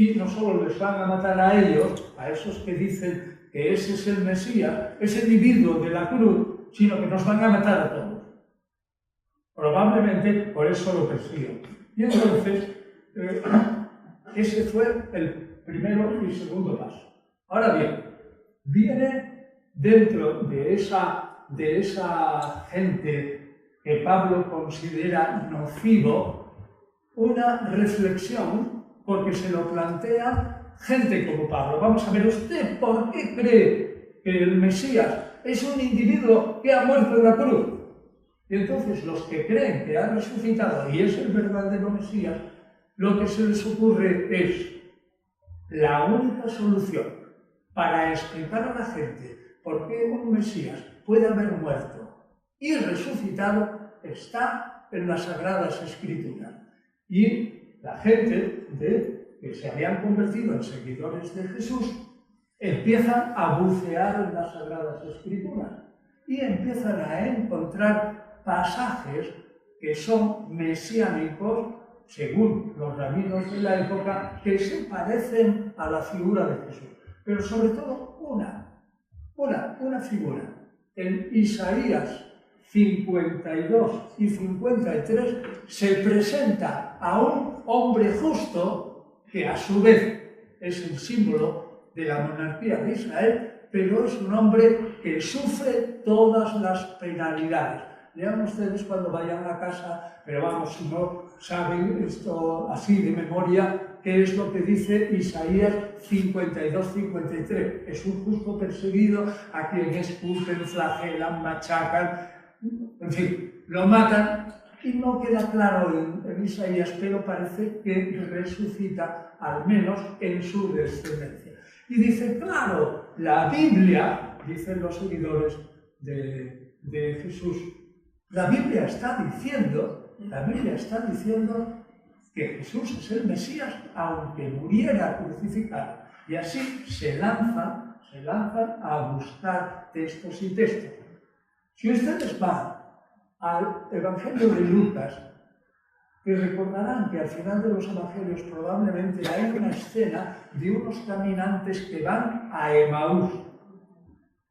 Y no solo les van a matar a ellos, a esos que dicen que ese es el Mesías, ese individuo de la cruz, sino que nos van a matar a todos. Probablemente por eso lo persiguen. Y entonces, ese fue el primero y segundo paso. Ahora bien, viene dentro de esa gente que Pablo considera nocivo una reflexión, porque se lo plantea gente como Pablo. Vamos a ver, ¿usted por qué cree que el Mesías es un individuo que ha muerto en la cruz? Y entonces los que creen que ha resucitado y es el verdadero Mesías, lo que se les ocurre es la única solución para explicar a la gente por qué un Mesías puede haber muerto y resucitado está en las Sagradas Escrituras. Y la gente que se habían convertido en seguidores de Jesús empiezan a bucear en las Sagradas Escrituras y empiezan a encontrar pasajes que son mesiánicos, según los rabinos de la época, que se parecen a la figura de Jesús. Pero sobre todo una figura. En Isaías 52 y 53 se presenta a un hombre justo, que a su vez es el símbolo de la monarquía de Israel, pero es un hombre que sufre todas las penalidades. Lean ustedes cuando vayan a casa, pero vamos, si no saben esto así de memoria, qué es lo que dice Isaías 52-53. Es un justo perseguido a quien esculpen, flagelan, machacan, en fin, lo matan, y no queda claro en Isaías, pero parece que resucita, al menos en su descendencia. Y dice, claro, la Biblia, dicen los seguidores de Jesús, la Biblia está diciendo que Jesús es el Mesías, aunque muriera crucificado. Y así se lanzan a buscar textos y textos. Si ustedes van al Evangelio de Lucas, que recordarán que al final de los Evangelios probablemente hay una escena de unos caminantes que van a Emaús,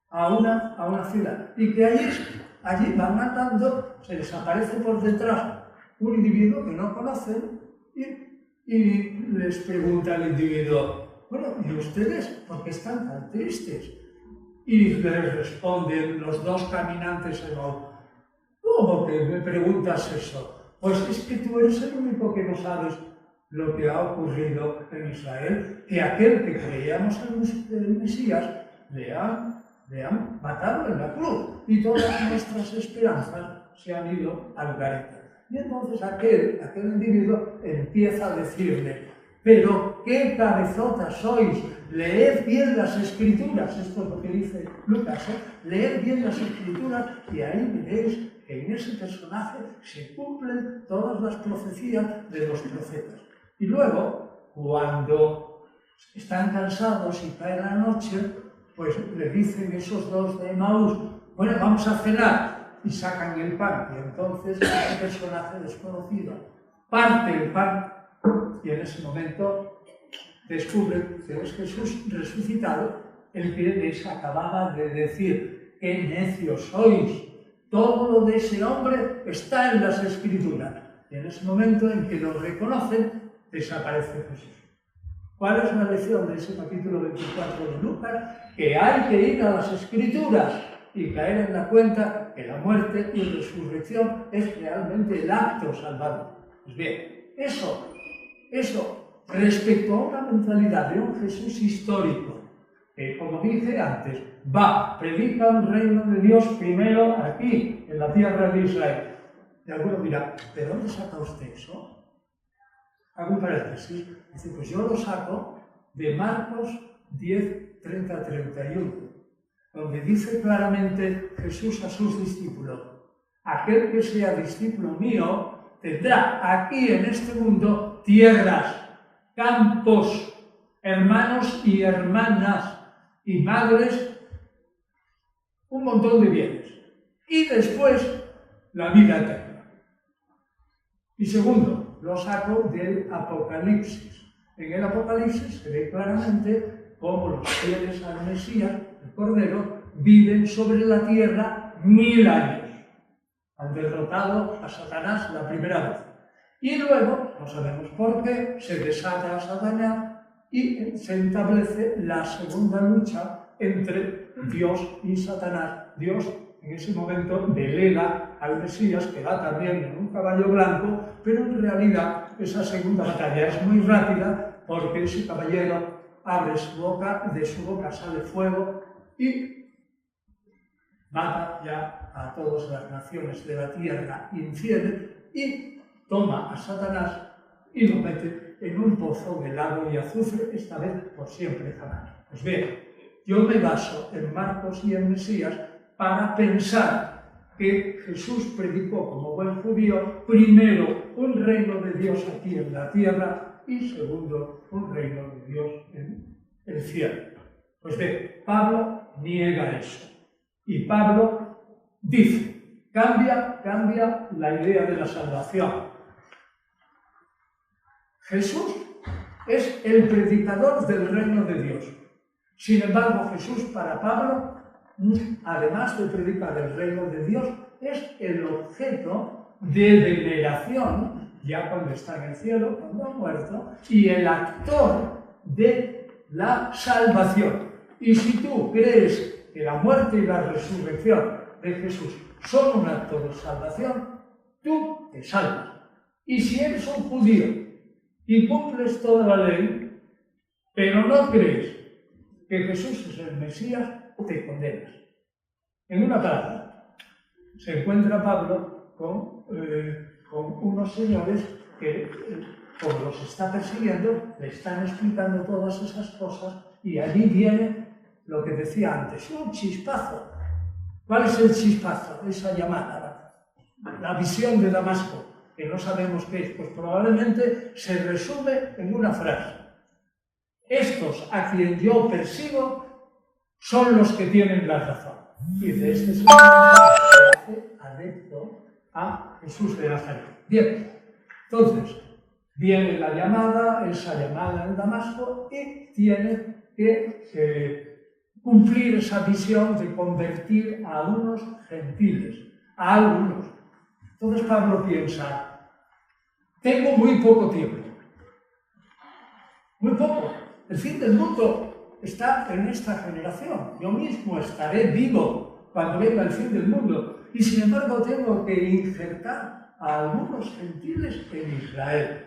a una ciudad, y que allí van andando, se les aparece por detrás un individuo que no conocen y les pregunta al individuo, bueno, ¿y ustedes por qué están tan tristes? Y les responden los dos caminantes Emaús, ¿cómo que me preguntas eso? Pues es que tú eres el único que no sabes lo que ha ocurrido en Israel, que aquel que creíamos en el Mesías le han matado en la cruz y todas nuestras esperanzas se han ido al garete. Y entonces aquel individuo empieza a decirle, pero qué cabezotas sois, leed bien las Escrituras, esto es lo que dice Lucas, leed bien las Escrituras y ahí veréis que en ese personaje se cumplen todas las profecías de los profetas. Y luego, cuando están cansados y cae la noche, pues le dicen esos dos de Emaús, bueno, vamos a cenar, y sacan el pan. Y entonces ese personaje desconocido parte el pan y en ese momento descubren que es Jesús resucitado, el que les acababa de decir, ¡qué necios sois! Todo lo de ese hombre está en las Escrituras. Y en ese momento en que lo reconocen, desaparece Jesús. ¿Cuál es la lección de ese capítulo 24 de Lucas? Que hay que ir a las Escrituras y caer en la cuenta que la muerte y resurrección es realmente el acto salvador. Pues bien, eso, respecto a una mentalidad de un Jesús histórico, que como dije antes, predica un reino de Dios primero aquí, en la tierra de Israel. Y alguno dirá, ¿de dónde saca usted eso? Hago un paréntesis. Dice, pues yo lo saco de Marcos 10, 30-31, donde dice claramente Jesús a sus discípulos, aquel que sea discípulo mío tendrá aquí en este mundo tierras, campos, hermanos y hermanas y madres, un montón de bienes. Y después la vida eterna. Y segundo, lo saco del Apocalipsis. En el Apocalipsis se ve claramente cómo los fieles al Mesías, el Cordero, viven sobre la tierra 1000 años. Han derrotado a Satanás la primera vez. Y luego, no sabemos por qué, se desata a Satanás y se establece la segunda lucha entre Dios y Satanás. Dios en ese momento delega al Mesías, que va también en un caballo blanco, pero en realidad esa segunda batalla es muy rápida porque ese caballero abre su boca, de su boca sale fuego y mata ya a todas las naciones de la tierra infieles y toma a Satanás y lo mete en un pozo de lago y azufre, esta vez por siempre jamás. Pues bien, yo me baso en Marcos y en Mesías para pensar que Jesús predicó como buen judío, primero, un reino de Dios aquí en la tierra y segundo, un reino de Dios en el cielo. Pues bien, Pablo niega eso. Y Pablo dice, cambia la idea de la salvación. Jesús es el predicador del reino de Dios. Sin embargo, Jesús para Pablo, además de predicar el reino de Dios, es el objeto de veneración, ya cuando está en el cielo, cuando ha muerto, y el actor de la salvación. Y si tú crees que la muerte y la resurrección de Jesús son un acto de salvación, tú te salvas. Y si eres un judío y cumples toda la ley, pero no crees que Jesús es el Mesías, te condenas. En una palabra, se encuentra Pablo con unos señores que, como los está persiguiendo, le están explicando todas esas cosas y allí viene lo que decía antes, un chispazo. ¿Cuál es el chispazo? Esa llamada, la visión de Damasco, que no sabemos qué es, pues probablemente se resume en una frase. Estos a quien yo persigo son los que tienen la razón. Y de este se hace adepto a Jesús de Nazaret. Bien, entonces, viene la llamada, esa llamada en Damasco, y tiene que cumplir esa visión de convertir a unos gentiles, a algunos. Entonces Pablo piensa, tengo muy poco tiempo, muy poco. El fin del mundo está en esta generación. Yo mismo estaré vivo cuando venga el fin del mundo. Y sin embargo tengo que injertar a algunos gentiles en Israel.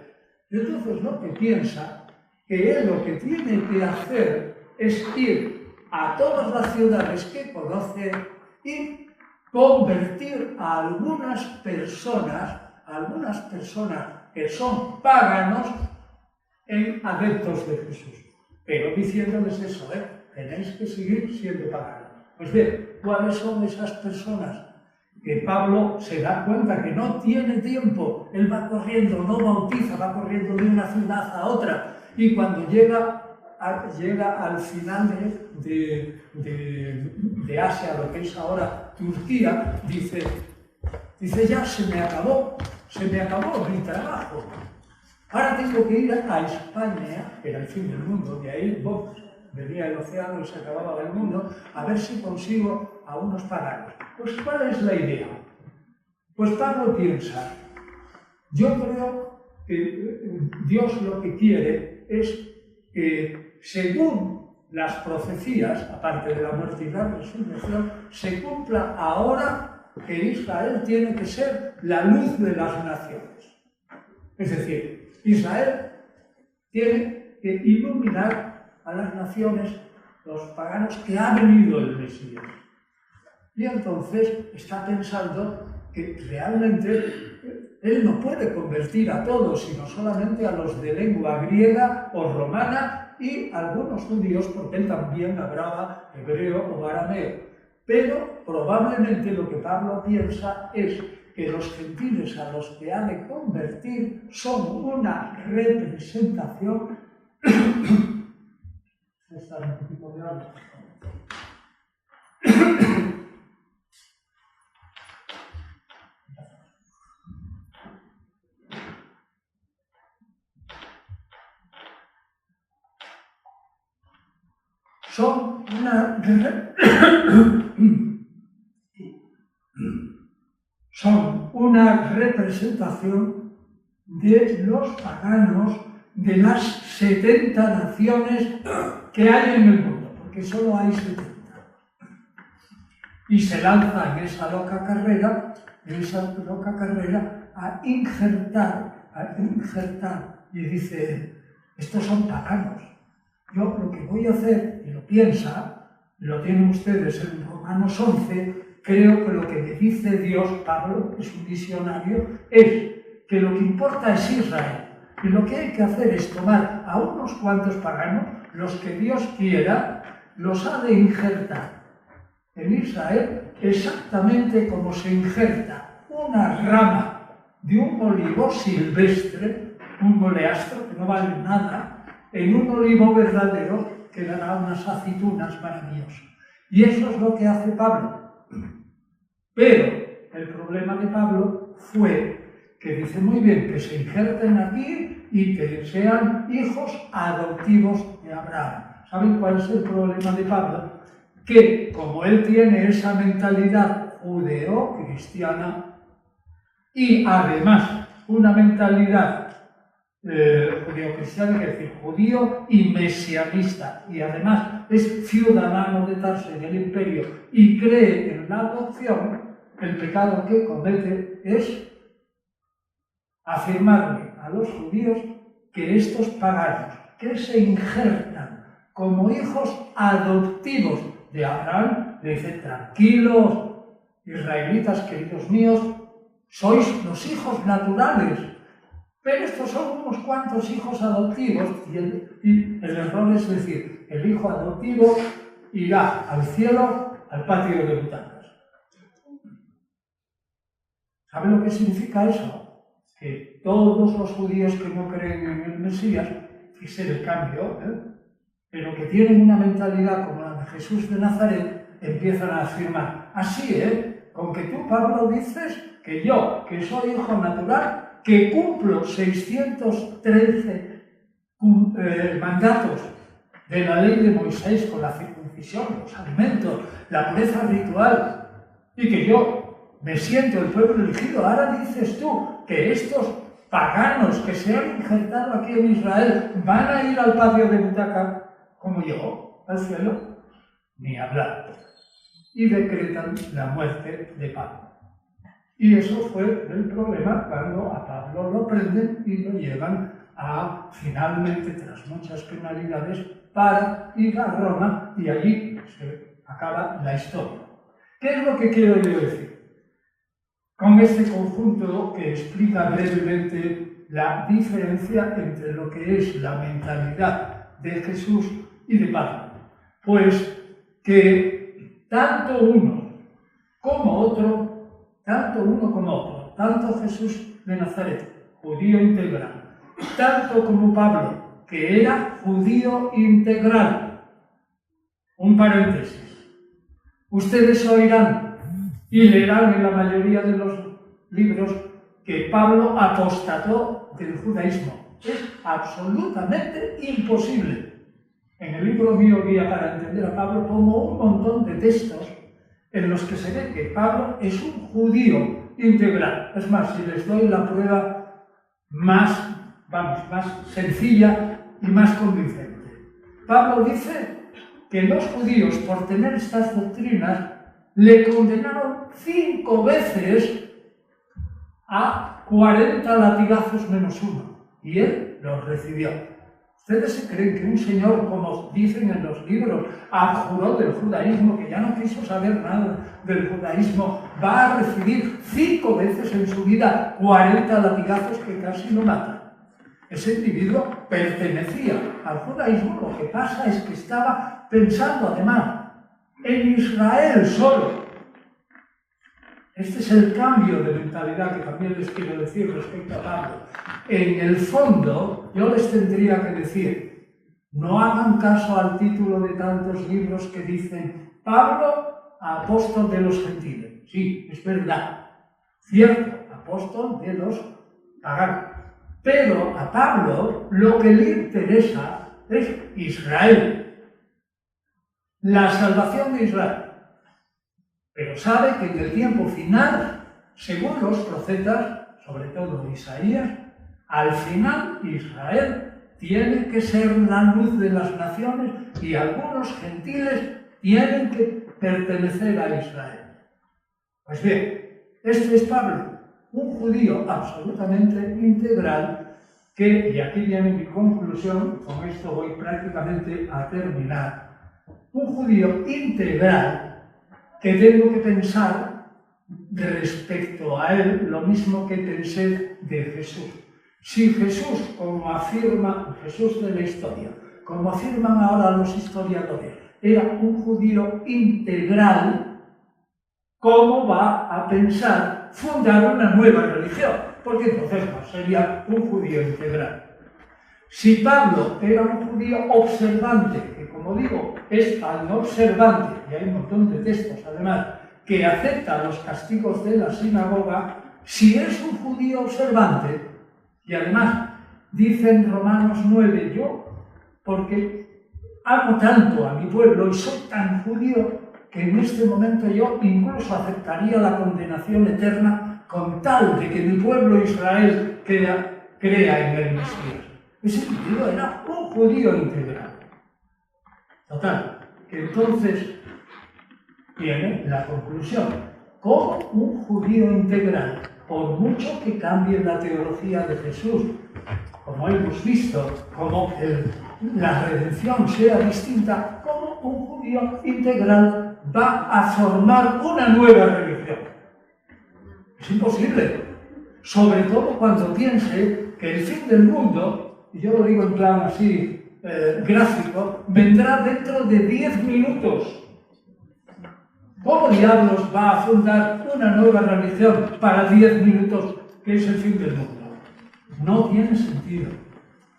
Y entonces lo que piensa, que él lo que tiene que hacer es ir a todas las ciudades que conoce y convertir a algunas personas que son paganos en adeptos de Jesús. Pero diciéndoles eso, tenéis que seguir siendo paganos. Pues bien, ¿cuáles son esas personas? Que Pablo se da cuenta que no tiene tiempo, él va corriendo, no bautiza, va corriendo de una ciudad a otra, y cuando llega al final de Asia, lo que es ahora Turquía, dice, ya se me acabó mi trabajo. Ahora tengo que ir a España, que era el fin del mundo, de ahí venía el océano y se acababa el mundo, a ver si consigo a unos paganos. Pues, ¿cuál es la idea? Pues Pablo piensa, yo creo que Dios lo que quiere es que, según las profecías, aparte de la muerte y la resurrección, se cumpla ahora que Israel tiene que ser la luz de las naciones. Es decir, Israel tiene que iluminar a las naciones, los paganos, que ha venido el Mesías. Y entonces está pensando que realmente él no puede convertir a todos, sino solamente a los de lengua griega o romana y algunos judíos, porque él también hablaba hebreo o arameo. Pero probablemente lo que Pablo piensa es que los gentiles a los que ha de convertir son una representación. Un poquito de agua. son una representación de los paganos de las 70 naciones que hay en el mundo, porque solo hay 70. Y se lanza en esa loca carrera a injertar, y dice, estos son paganos. Yo lo que voy a hacer, y lo piensa, y lo tienen ustedes en Romanos 11, creo que lo que me dice Dios, Pablo, que es un visionario, es que lo que importa es Israel. Y lo que hay que hacer es tomar a unos cuantos paganos, los que Dios quiera, los ha de injertar en Israel, exactamente como se injerta una rama de un olivo silvestre, un oleastro que no vale nada, en un olivo verdadero que dará unas aceitunas maravillosas. Y eso es lo que hace Pablo. Pero el problema de Pablo fue que dice muy bien que se injerten aquí y que sean hijos adoptivos de Abraham. ¿Saben cuál es el problema de Pablo? Que como él tiene esa mentalidad judeo-cristiana y además una mentalidad judeo-cristiana, es decir, judío y mesianista, y además es ciudadano de Tarso en el imperio y cree en la adopción, el pecado que comete es afirmarle a los judíos que estos paganos que se injertan como hijos adoptivos de Abraham, le dicen, tranquilos, israelitas queridos míos, sois los hijos naturales, pero estos son unos cuantos hijos adoptivos, y el error es decir, el hijo adoptivo irá al cielo, al patio de butacas. ¿Saben lo que significa eso? Que todos los judíos que no creen en el Mesías, fíjense el cambio, pero que tienen una mentalidad como la de Jesús de Nazaret, empiezan a afirmar, así, con que tú, Pablo, dices que yo, que soy hijo natural, que cumplo 613 mandatos de la ley de Moisés con la circuncisión, los alimentos, la pureza ritual, y que yo me siento el pueblo elegido. Ahora dices tú que estos paganos que se han injertado aquí en Israel van a ir al patio de butaca como yo, al cielo, ni hablar. Y decretan la muerte de Pablo. Y eso fue el problema cuando a Pablo lo prenden y lo llevan a, finalmente, tras muchas penalidades, para ir a Roma, y allí se acaba la historia. ¿Qué es lo que quiero yo decir? Con este conjunto que explica brevemente la diferencia entre lo que es la mentalidad de Jesús y de Pablo. Pues que tanto uno como otro, tanto Jesús de Nazaret, judío integral, tanto como Pablo, que era judío integral. Un paréntesis. Ustedes oirán y leerán en la mayoría de los libros que Pablo apostató del judaísmo. Es absolutamente imposible. En el libro mío, Guía para entender a Pablo, pongo un montón de textos en los que se ve que Pablo es un judío integral. Es más, si les doy la prueba más sencilla y más convincente. Pablo dice que los judíos, por tener estas doctrinas, le condenaron 5 veces a 40 latigazos menos uno, y él los recibió. ¿Ustedes se creen que un señor, como dicen en los libros, abjuró del judaísmo, que ya no quiso saber nada del judaísmo, va a recibir 5 veces en su vida 40 latigazos que casi lo matan? Ese individuo pertenecía al judaísmo, lo que pasa es que estaba pensando además en Israel solo. Este es el cambio de mentalidad que también les quiero decir respecto a Pablo. En el fondo, yo les tendría que decir, no hagan caso al título de tantos libros que dicen Pablo, apóstol de los gentiles. Sí, es verdad, cierto, apóstol de los paganos. Pero a Pablo lo que le interesa es Israel. la salvación de Israel. Pero sabe que en el tiempo final, según los profetas, sobre todo Isaías, al final Israel tiene que ser la luz de las naciones y algunos gentiles tienen que pertenecer a Israel. Pues bien, este es Pablo, un judío absolutamente integral que, y aquí viene mi conclusión, con esto voy prácticamente a terminar, un judío integral que tengo que pensar respecto a él lo mismo que pensé de Jesús. Si Jesús, como afirma Jesús de la historia, como afirman ahora los historiadores, era un judío integral, ¿cómo va a pensar fundar una nueva religión? Porque entonces no sería un judío integral. Si Pablo era un judío observante, que como digo, es tan observante, y hay un montón de textos además, que acepta los castigos de la sinagoga, si es un judío observante, y además dice en Romanos 9, yo, porque amo tanto a mi pueblo y soy tan judío, que en este momento yo incluso aceptaría la condenación eterna con tal de que mi pueblo Israel crea en el Mesías. Ese judío era un judío integral. Total, que entonces viene la conclusión. Como un judío integral, por mucho que cambie la teología de Jesús, como hemos visto, como la redención sea distinta, como un judío integral va a formar una nueva religión. Es imposible, sobre todo cuando piense que el fin del mundo, y yo lo digo en plan así gráfico, vendrá dentro de 10 minutos. ¿Cómo diablos va a fundar una nueva religión para 10 minutos, que es el fin del mundo? No tiene sentido.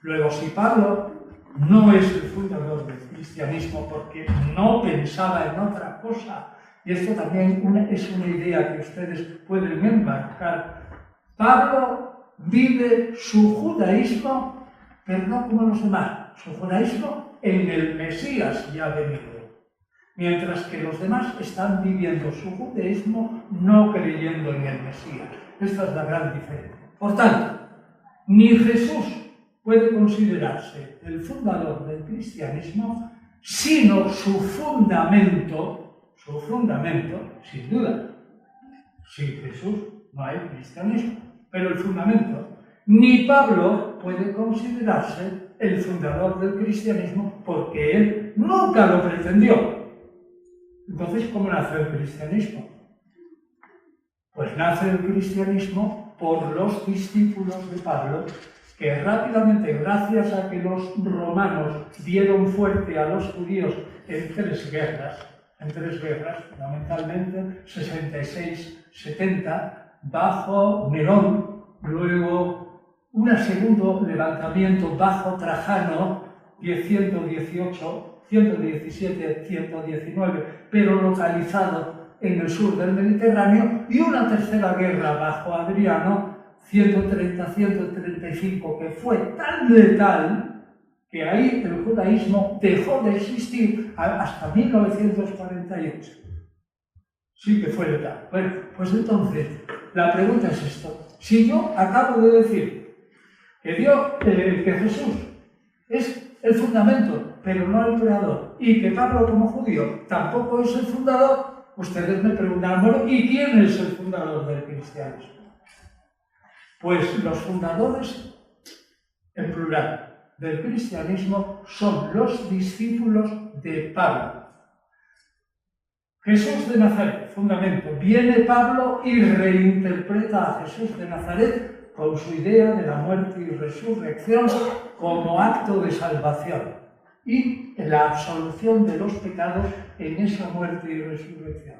Luego, si Pablo no es el fundador del cristianismo porque no pensaba en otra cosa, y esto también es una idea que ustedes pueden enmarcar, Pablo vive su judaísmo, pero no como los demás, su judaísmo en el Mesías ya venido. Mientras que los demás están viviendo su judaísmo no creyendo en el Mesías. Esta es la gran diferencia. Por tanto, ni Jesús puede considerarse el fundador del cristianismo, sino su fundamento, sin duda. Sin Jesús no hay cristianismo, pero el fundamento. Ni Pablo puede considerarse el fundador del cristianismo porque él nunca lo pretendió. Entonces, ¿cómo nace el cristianismo? Pues nace el cristianismo por los discípulos de Pablo, que rápidamente, gracias a que los romanos dieron fuerte a los judíos en tres guerras, fundamentalmente 66-70, bajo Nerón, luego un segundo levantamiento bajo Trajano, 117-119, pero localizado en el sur del Mediterráneo, y una tercera guerra bajo Adriano, 130-135, que fue tan letal que ahí el judaísmo dejó de existir hasta 1948. Sí que fue letal. Bueno, pues entonces, la pregunta es esto. Si yo acabo de decir que Jesús es el fundamento, pero no el creador, y que Pablo como judío tampoco es el fundador, ustedes me preguntan, bueno, ¿y quién es el fundador del cristianismo? Pues los fundadores, en plural, del cristianismo son los discípulos de Pablo. Jesús de Nazaret, fundamento. Viene Pablo y reinterpreta a Jesús de Nazaret con su idea de la muerte y resurrección como acto de salvación y la absolución de los pecados en esa muerte y resurrección.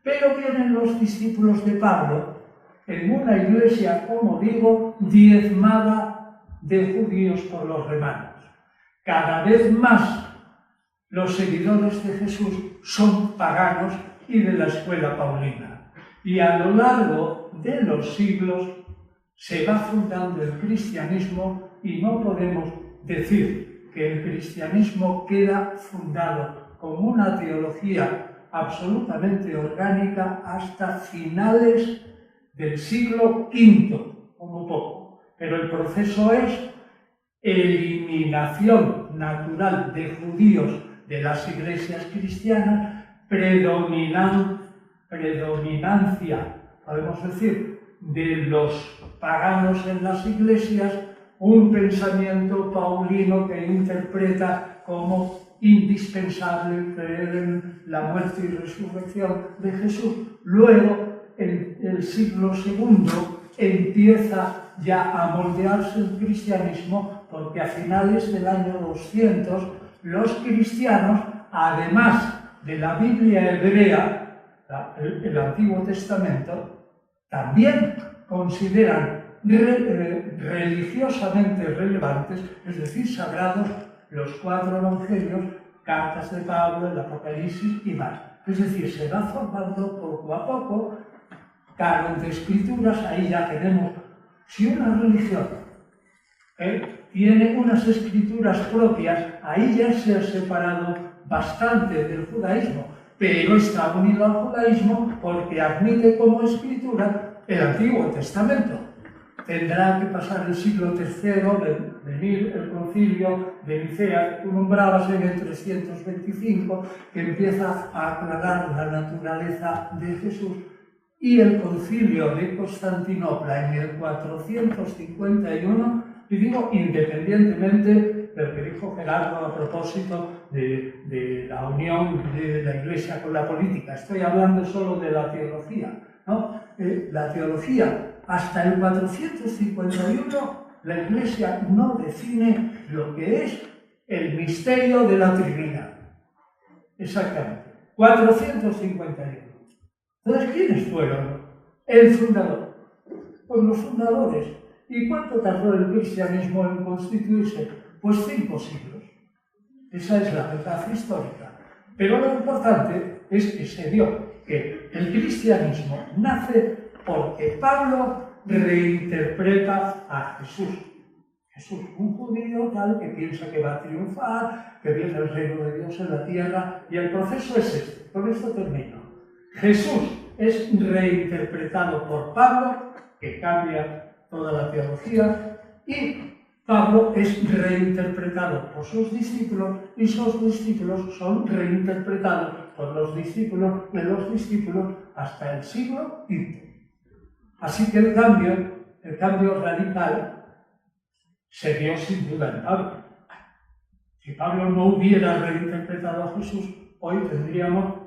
Pero vienen los discípulos de Pablo en una iglesia, como digo, diezmada de judíos por los romanos. Cada vez más los seguidores de Jesús son paganos y de la escuela paulina. Y a lo largo de los siglos se va fundando el cristianismo y no podemos decir que el cristianismo queda fundado con una teología absolutamente orgánica hasta finales del siglo V, como poco. Pero el proceso es eliminación natural de judíos de las iglesias cristianas, predominancia, podemos decir, de los paganos en las iglesias, un pensamiento paulino que interpreta como indispensable creer en la muerte y resurrección de Jesús. Luego, en el siglo II, empieza ya a moldearse el cristianismo, porque a finales del año 200 los cristianos, además de la Biblia hebrea, el Antiguo Testamento, también consideran religiosamente relevantes, es decir, sagrados, los 4 evangelios, cartas de Pablo, el Apocalipsis y más. Es decir, se va formando poco a poco canon de escrituras. Ahí ya tenemos, si una religión tiene unas escrituras propias, ahí ya se ha separado bastante del judaísmo, pero está unido al judaísmo porque admite como escritura el Antiguo Testamento. Tendrá que pasar el siglo III, venir el concilio de Nicea, que tú nombrabas en el 325, que empieza a aclarar la naturaleza de Jesús, y el concilio de Constantinopla en el 451, y digo independientemente de lo que dijo Gerardo a propósito de la unión de la Iglesia con la política. Estoy hablando solo de la teología, ¿no? La teología, hasta el 451, la Iglesia no define lo que es el misterio de la Trinidad. Exactamente. 451. Entonces, ¿quiénes fueron? El fundador. Pues los fundadores. ¿Y cuánto tardó el cristianismo en constituirse? Pues 5 siglos. Esa es la verdad histórica. Pero lo importante es que se dio que el cristianismo nace porque Pablo reinterpreta a Jesús. Jesús, un judío tal que piensa que va a triunfar, que viene el reino de Dios en la tierra, y el proceso es este. Con esto termino. Jesús es reinterpretado por Pablo, que cambia toda la teología, y Pablo es reinterpretado por sus discípulos, y sus discípulos son reinterpretados por los discípulos de los discípulos hasta el siglo V. Así que el cambio radical se dio sin duda en Pablo. Si Pablo no hubiera reinterpretado a Jesús, hoy tendríamos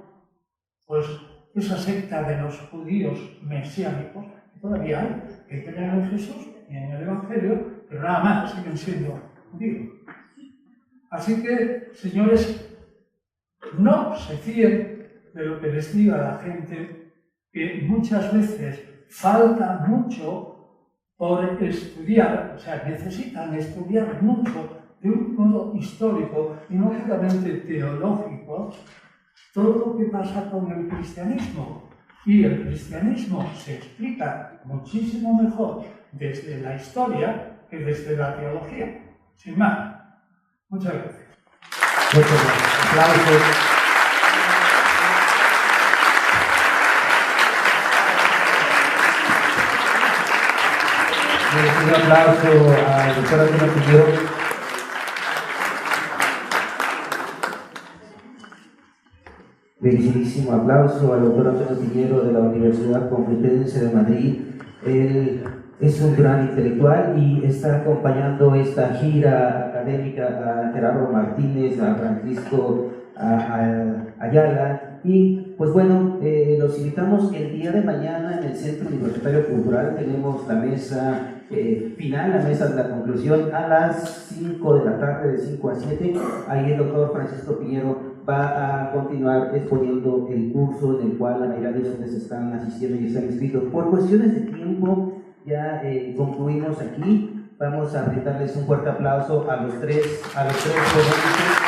pues esa secta de los judíos mesiánicos, que todavía hay, que creen en Jesús y en el Evangelio, pero nada más siguen siendo judíos. Así que, señores, no se fíen de lo que les diga la gente, que muchas veces falta mucho por estudiar, o sea, necesitan estudiar mucho de un modo histórico y no solamente teológico, todo lo que pasa con el cristianismo. Y el cristianismo se explica muchísimo mejor desde la historia que desde la teología. Sin más. Muchas gracias. Muchas gracias. Aplausos. Un aplauso al doctor Antonio Piñero. Bellísimo aplauso al doctor Antonio Piñero de la Universidad Complutense de Madrid. Él es un gran intelectual y está acompañando esta gira académica a Gerardo Martínez, a Francisco Ayala. Y pues bueno, los invitamos el día de mañana en el Centro Universitario Cultural. Tenemos la mesa final, la mesa de la conclusión, a las 5 de la tarde, de 5 a 7. Ahí el doctor Francisco Piñero va a continuar exponiendo el curso en el cual la mayoría de ustedes están asistiendo y están inscritos. Por cuestiones de tiempo, ya concluimos aquí. Vamos a brindarles un fuerte aplauso a los tres ponentes.